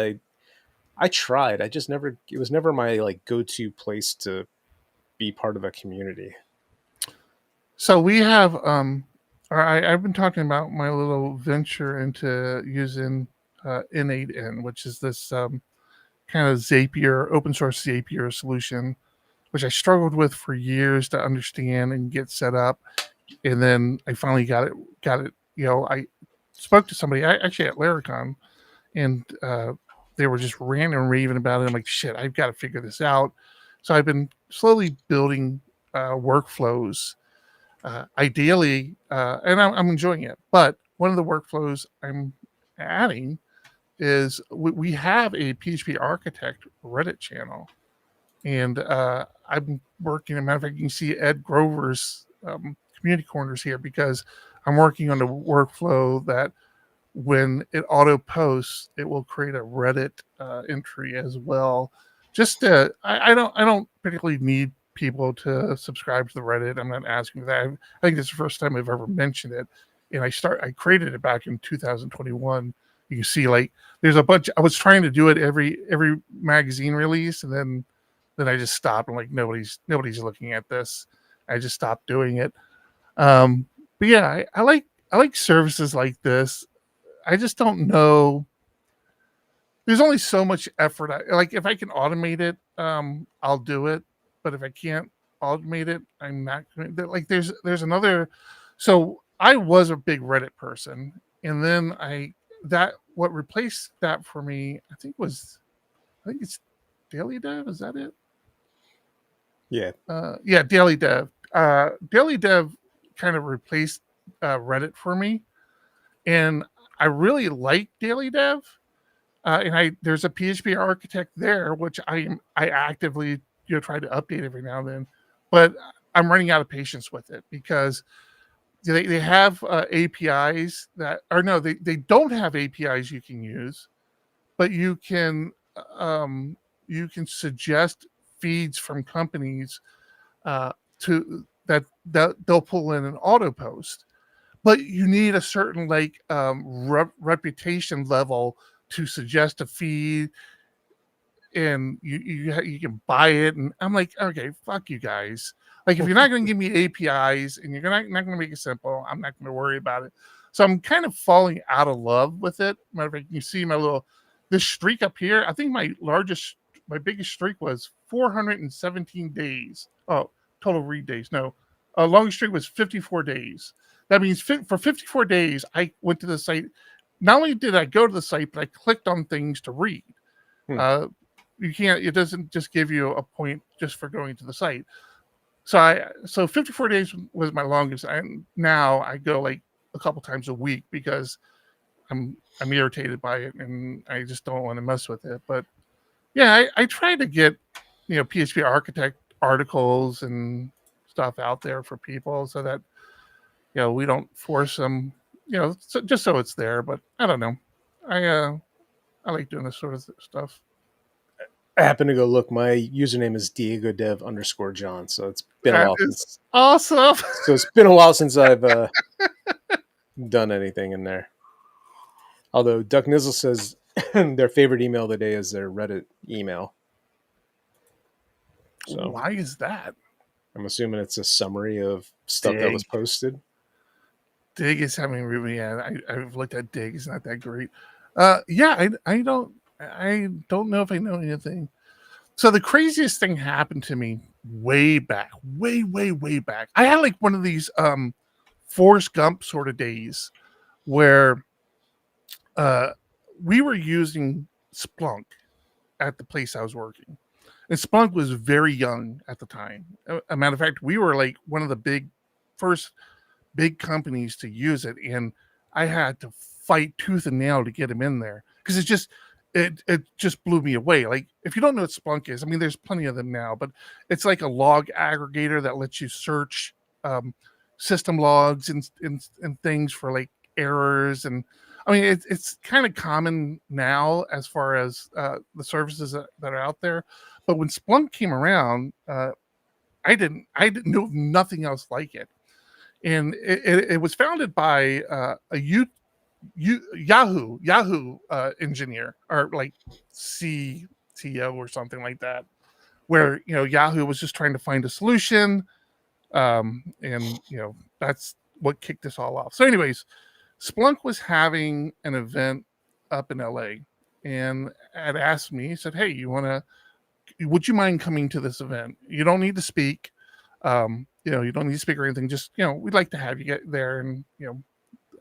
I tried. I just never. It was never my like go-to place to be part of a community. So we have. I've been talking about my little venture into using N8N, which is this kind of Zapier, open source Zapier solution, which I struggled with for years to understand and get set up. And then I finally got it. I spoke to somebody actually at Laracon, and they were just ranting and raving about it. I'm like, shit, I've got to figure this out. So I've been slowly building workflows, ideally, and I'm enjoying it. But one of the workflows I'm adding is we have a PHP Architect Reddit channel, and I'm working. As a matter of fact, you can see Ed Grover's community corners here because I'm working on the workflow that when it auto posts, it will create a Reddit entry as well. Just I don't particularly need people to subscribe to the Reddit. I'm not asking for that. I think this is the first time I've ever mentioned it, and I created it back in 2021. You can see like there's a bunch. I was trying to do it every magazine release, and then I just stopped. I'm like, nobody's looking at this. I just stopped doing it. But yeah, I like services like this. I just don't know. There's only so much effort. Like if I can automate it, I'll do it. But if I can't automate it, I'm not going to. Like there's another. So I was a big Reddit person, and then what replaced that for me, I think it's Daily Dev. Is that it? Yeah. Yeah, Daily Dev. Daily Dev kind of replaced Reddit for me, and I really like Daily Dev. And there's a PHP Architect there, which I actively try to update every now and then, but I'm running out of patience with it because they have APIs they don't have APIs you can use, but you can suggest feeds from companies to that they'll pull in an auto post, but you need a certain reputation level to suggest a feed, and you can buy it. And I'm like, okay, fuck you guys. Like, if you're not going to give me APIs and you're not going to make it simple, I'm not going to worry about it. So I'm kind of falling out of love with it. Matter of fact, you see this streak up here. I think my biggest streak was 417 days. Oh, total read days. No, longest streak was 54 days. That means for 54 days, I went to the site. Not only did I go to the site, but I clicked on things to read. You can't. It doesn't just give you a point just for going to the site. So 54 days was my longest. And now I go like a couple times a week because I'm irritated by it and I just don't want to mess with it. But yeah, I try to get PHP Architect articles and stuff out there for people so that we don't force them. Just so it's there. But I don't know. I like doing this sort of stuff. I happen to go look. My username is DiegoDev_John. So it's been a while. Awesome. So it's been a while since I've done anything in there. Although Duck Nizzle says their favorite email of the day is their Reddit email. So why is that? I'm assuming it's a summary of stuff that was posted. Dig is having really. I've looked at Dig. It's not that great. I don't know if I know anything. So the craziest thing happened to me way back. I had like one of these Forrest Gump sort of days where we were using Splunk at the place I was working. And Splunk was very young at the time. A matter of fact, we were like one of the first big companies to use it. And I had to fight tooth and nail to get him in there because it just blew me away. Like, if you don't know what Splunk is, I mean, there's plenty of them now, but it's like a log aggregator that lets you search system logs and things for like errors. And I mean, it's kind of common now as far as the services that are out there. But when Splunk came around, I didn't know nothing else like it. And it was founded by a Yahoo engineer, or like CTO or something like that, where Yahoo was just trying to find a solution, and that's what kicked this all off. So anyways, Splunk was having an event up in LA and had asked me, he said, hey, would you mind coming to this event? You don't need to speak, you don't need to speak or anything, just we'd like to have you get there and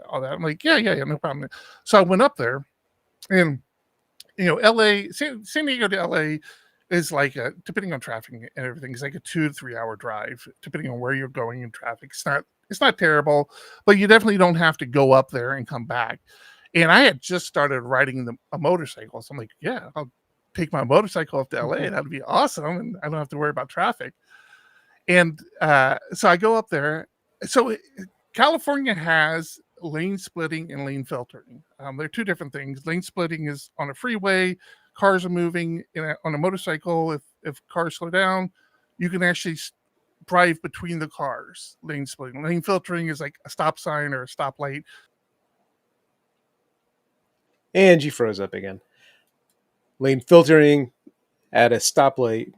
all that. I'm like, yeah, no problem. So I went up there, and LA, San Diego to LA is like depending on traffic and everything, it's like a 2 to 3 hour drive, depending on where you're going in traffic. It's not terrible, but you definitely don't have to go up there and come back. And I had just started riding a motorcycle, so I'm like, yeah, I'll take my motorcycle up to LA. That'd be awesome, and I don't have to worry about traffic. And so I go up there. So California has lane splitting and lane filtering. They're two different things. Lane splitting is on a freeway, cars are moving. On a motorcycle, if cars slow down, you can actually drive between the cars. Lane splitting. Lane filtering is like a stop sign or a stoplight. And you froze up again. Lane filtering at a stoplight,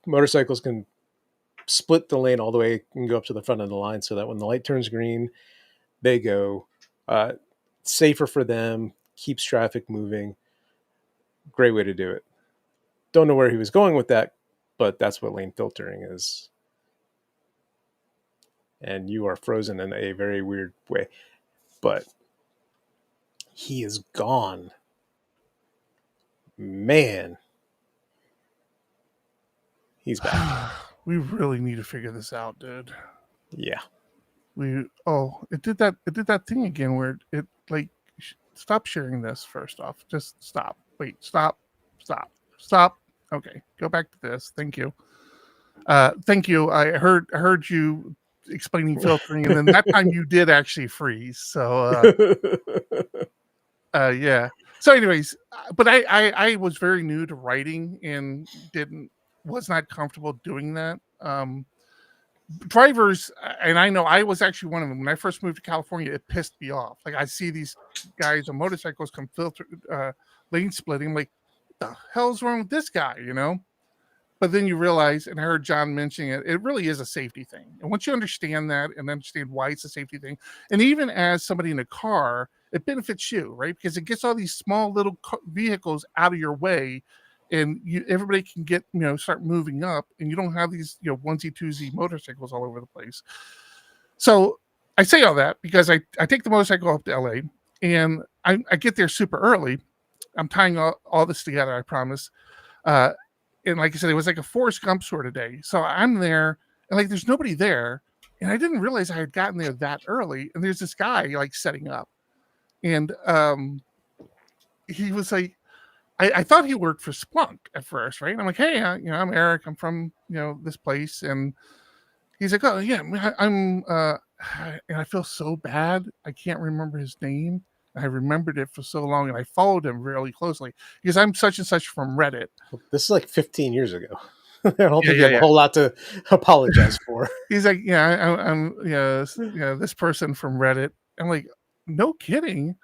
motorcycles can split the lane all the way and go up to the front of the line so that when the light turns green, they go. Safer for them, keeps traffic moving. Great way to do it. Don't know where he was going with that, but that's what lane filtering is. And you are frozen in a very weird way. But he is gone. Man. He's back. We really need to figure this out, dude. Yeah. It did that thing again where it like stop sharing this first off. Just stop. Wait, stop. Okay, go back to this. Thank you. Thank you. I heard you explaining filtering, and then that time you did actually freeze. So yeah. So anyways, but I was very new to writing and was not comfortable doing that. Drivers, and I know I was actually one of them. When I first moved to California, it pissed me off. Like I see these guys on motorcycles come lane splitting. Like, what the hell's wrong with this guy? You know? But then you realize, and I heard John mentioning it, it really is a safety thing. And once you understand that and understand why it's a safety thing, and even as somebody in a car, it benefits you, right? Because it gets all these small little vehicles out of your way, and everybody can get, start moving up, and you don't have these, onesie twosie motorcycles all over the place. So I say all that because I take the motorcycle up to LA, and I get there super early. I'm tying all this together, I promise. And like I said, it was like a Forrest Gump sort of day. So I'm there, and like there's nobody there, and I didn't realize I had gotten there that early. And there's this guy like setting up, and he was like, I thought he worked for Splunk at first, right? And I'm like, hey, I'm Eric. I'm from this place, and he's like, oh yeah, I'm and I feel so bad. I can't remember his name. I remembered it for so long, and I followed him really closely because I'm such and such from Reddit. This is like 15 years ago. I don't think you have a whole lot to apologize for. He's like, yeah, I'm this person from Reddit. I'm like, no kidding.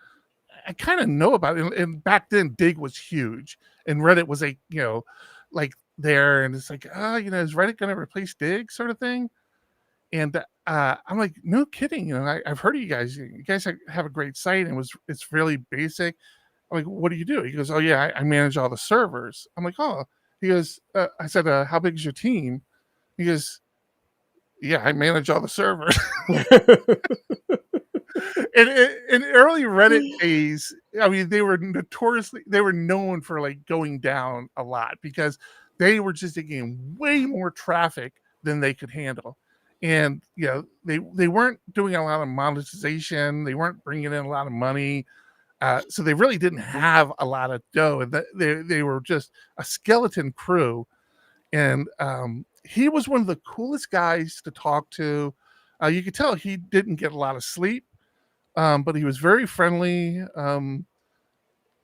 I kind of know about it. And back then, Dig was huge, and Reddit was like there, and it's like, is Reddit going to replace Dig, sort of thing? And I'm like, no kidding. I've heard of you guys. You guys have a great site, and it's really basic. I'm like, what do you do? He goes, oh yeah, I manage all the servers. I'm like, oh. He goes, I said, how big is your team? He goes, yeah, I manage all the servers. in early Reddit days, I mean, they were known for like going down a lot because they were just getting way more traffic than they could handle. And they weren't doing a lot of monetization. They weren't bringing in a lot of money, so they really didn't have a lot of dough. And they were just a skeleton crew. And he was one of the coolest guys to talk to. You could tell he didn't get a lot of sleep, but he was very friendly,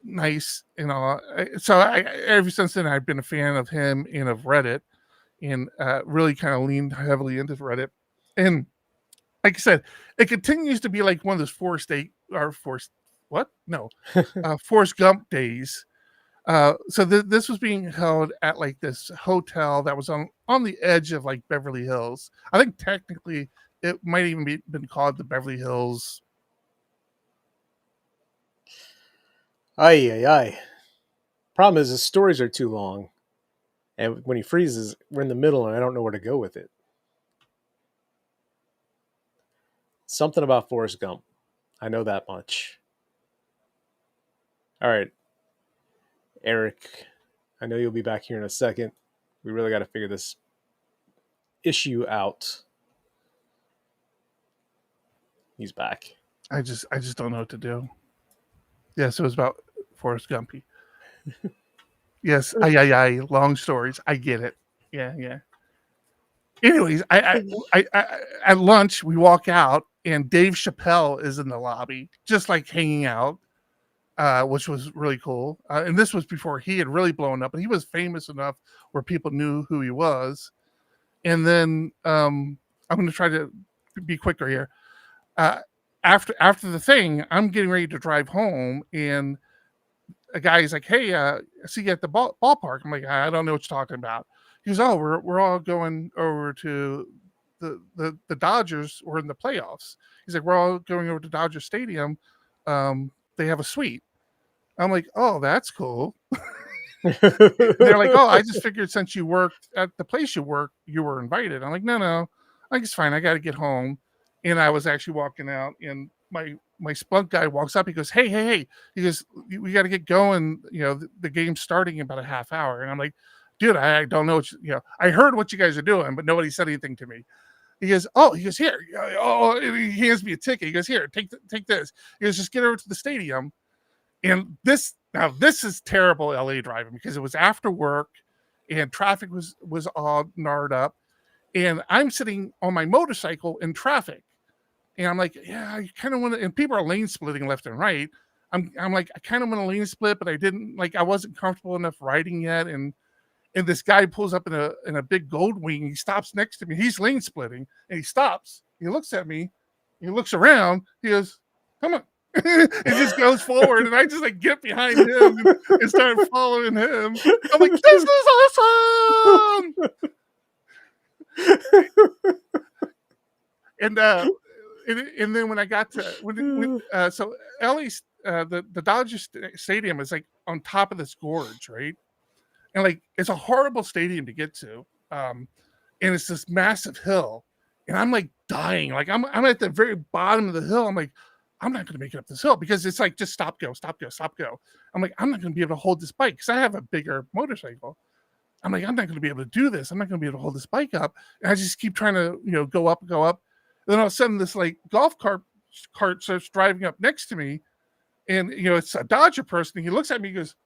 nice, So ever since then, I've been a fan of him and of Reddit. And really kind of leaned heavily into Reddit. And like I said, it continues to be like one of those Forrest Gump days. So this was being held at like this hotel that was on the edge of like Beverly Hills. I think technically it might even been called the Beverly Hills. Aye. Problem is, the stories are too long. And when he freezes, we're in the middle, and I don't know where to go with it. Something about Forrest Gump. I know that much. All right. Eric, I know you'll be back here in a second. We really got to figure this issue out. He's back. I just don't know what to do. Yeah, so it was about Forrest Gumpy. Yes, long stories. I get it. Yeah. anyways, I at lunch we walk out and Dave Chappelle is in the lobby, just like hanging out, which was really cool. And this was before he had really blown up, and he was famous enough where people knew who he was. And then I'm going to try to be quicker here. After the thing, I'm getting ready to drive home, and a guy is like, "Hey, I see you at the ballpark." I'm like, "I don't know what you're talking about." He goes, "Oh, we're all going over to the Dodgers. We're in the playoffs." He's like, "We're all going over to Dodger Stadium. They have a suite." I'm like, "Oh, that's cool." They're like, "Oh, I just figured since you worked at the place you work, you were invited." I'm like, "No, I guess fine. I got to get home." And I was actually walking out, and my Splunk guy walks up. He goes, "Hey!" He goes, "We got to get going. You know, the game's starting in about a half hour." And I'm like, "Dude, I don't know what I heard what you guys are doing, but nobody said anything to me." He goes, "Here." Oh, and he hands me a ticket. He goes, "Here, take this." He goes, "Just get over to the stadium." And this is terrible LA driving, because it was after work and traffic was all gnarred up. And I'm sitting on my motorcycle in traffic. And I'm like, yeah, I kind of want to, and people are lane splitting left and right. I'm like, I kind of want to lane split, but I wasn't comfortable enough riding yet. And this guy pulls up in a big gold wing. He stops next to me. He's lane splitting, and he stops. He looks at me. He looks around. He goes, "Come on." It just goes forward, and I just like get behind him and start following him. I'm like, "This is awesome!" And then when I got to so LA's the Dodger Stadium is like on top of this gorge, right? And like it's a horrible stadium to get to, and it's this massive hill, and I'm like dying. Like I'm at the very bottom of the hill. I'm like, I'm not going to make it up this hill, because it's like just stop, go. I'm like, I'm not going to be able to hold this bike, because I have a bigger motorcycle. I'm like, I'm not going to be able to do this. I'm not going to be able to hold this bike up. And I just keep trying to, go up. And then all of a sudden, this like golf cart starts driving up next to me, and it's a Dodger person. He looks at me, he goes,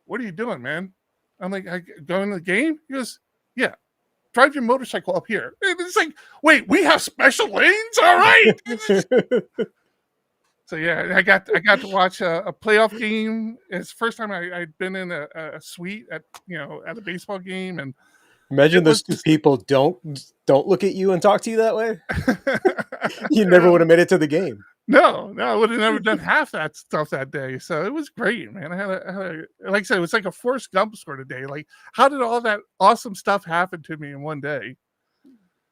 "What are you doing, man?" I'm like, "I going to the game?" He goes, "Yeah, drive your motorcycle up here." And it's like, wait, we have special lanes? All right. So yeah, I got to watch a playoff game. It's the first time I'd been in a suite at a baseball game. And imagine those two people don't look at you and talk to you that way. You never would have made it to the game. No, I would have never done half that stuff that day. So it was great, man. I had a like I said, it was like a Forrest Gump sort of day. Like, how did all that awesome stuff happen to me in one day?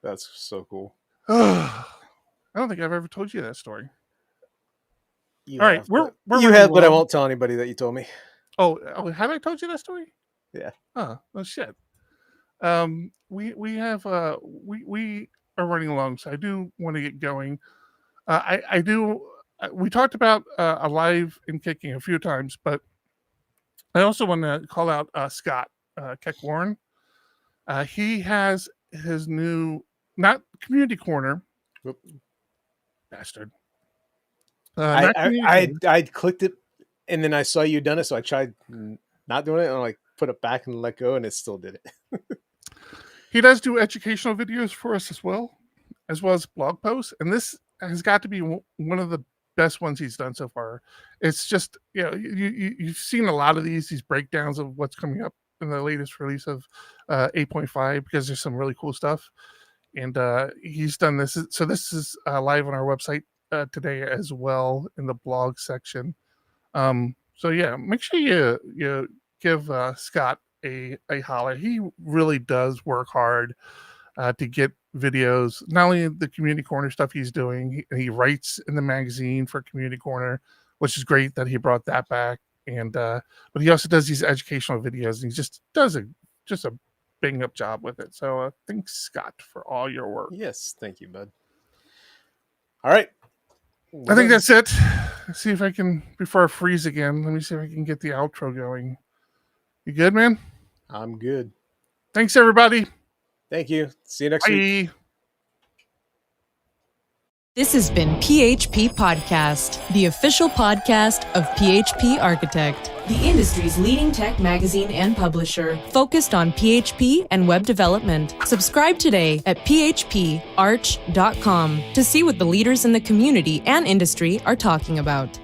That's so cool. I don't think I've ever told you that story. You all have, right, we're you have, but I won't tell anybody that you told me. Oh, have I told you that story? Yeah. Oh, shit. We have we are running along, so I do want to get going. I do. We talked about a live in kicking a few times, but I also want to call out Scott Keck Warren. He has his new, not community corner. Whoop. Bastard. I clicked it, and then I saw you done it, so I tried not doing it, and I like put it back and let go, and it still did it. He does do educational videos for us as well as blog posts, and this has got to be one of the best ones he's done so far. It's just you've seen a lot of these breakdowns of what's coming up in the latest release of 8.5, because there's some really cool stuff, and he's done this. So this is live on our website today as well in the blog section. So yeah, make sure you give Scott a holler. He really does work hard to get videos, not only the community corner stuff he's doing, he writes in the magazine for community corner, which is great that he brought that back. And but he also does these educational videos, and he just does a bang up job with it. So thanks, Scott, for all your work. Yes, thank you, bud. All right, I think that's it. Let's see if I can, before I freeze again, let me see if I can get the outro going. You good, man? I'm good. Thanks, everybody. Thank you. See you next week. Bye. This has been PHP Podcast, the official podcast of PHP Architect, the industry's leading tech magazine and publisher, focused on PHP and web development. Subscribe today at phparch.com to see what the leaders in the community and industry are talking about.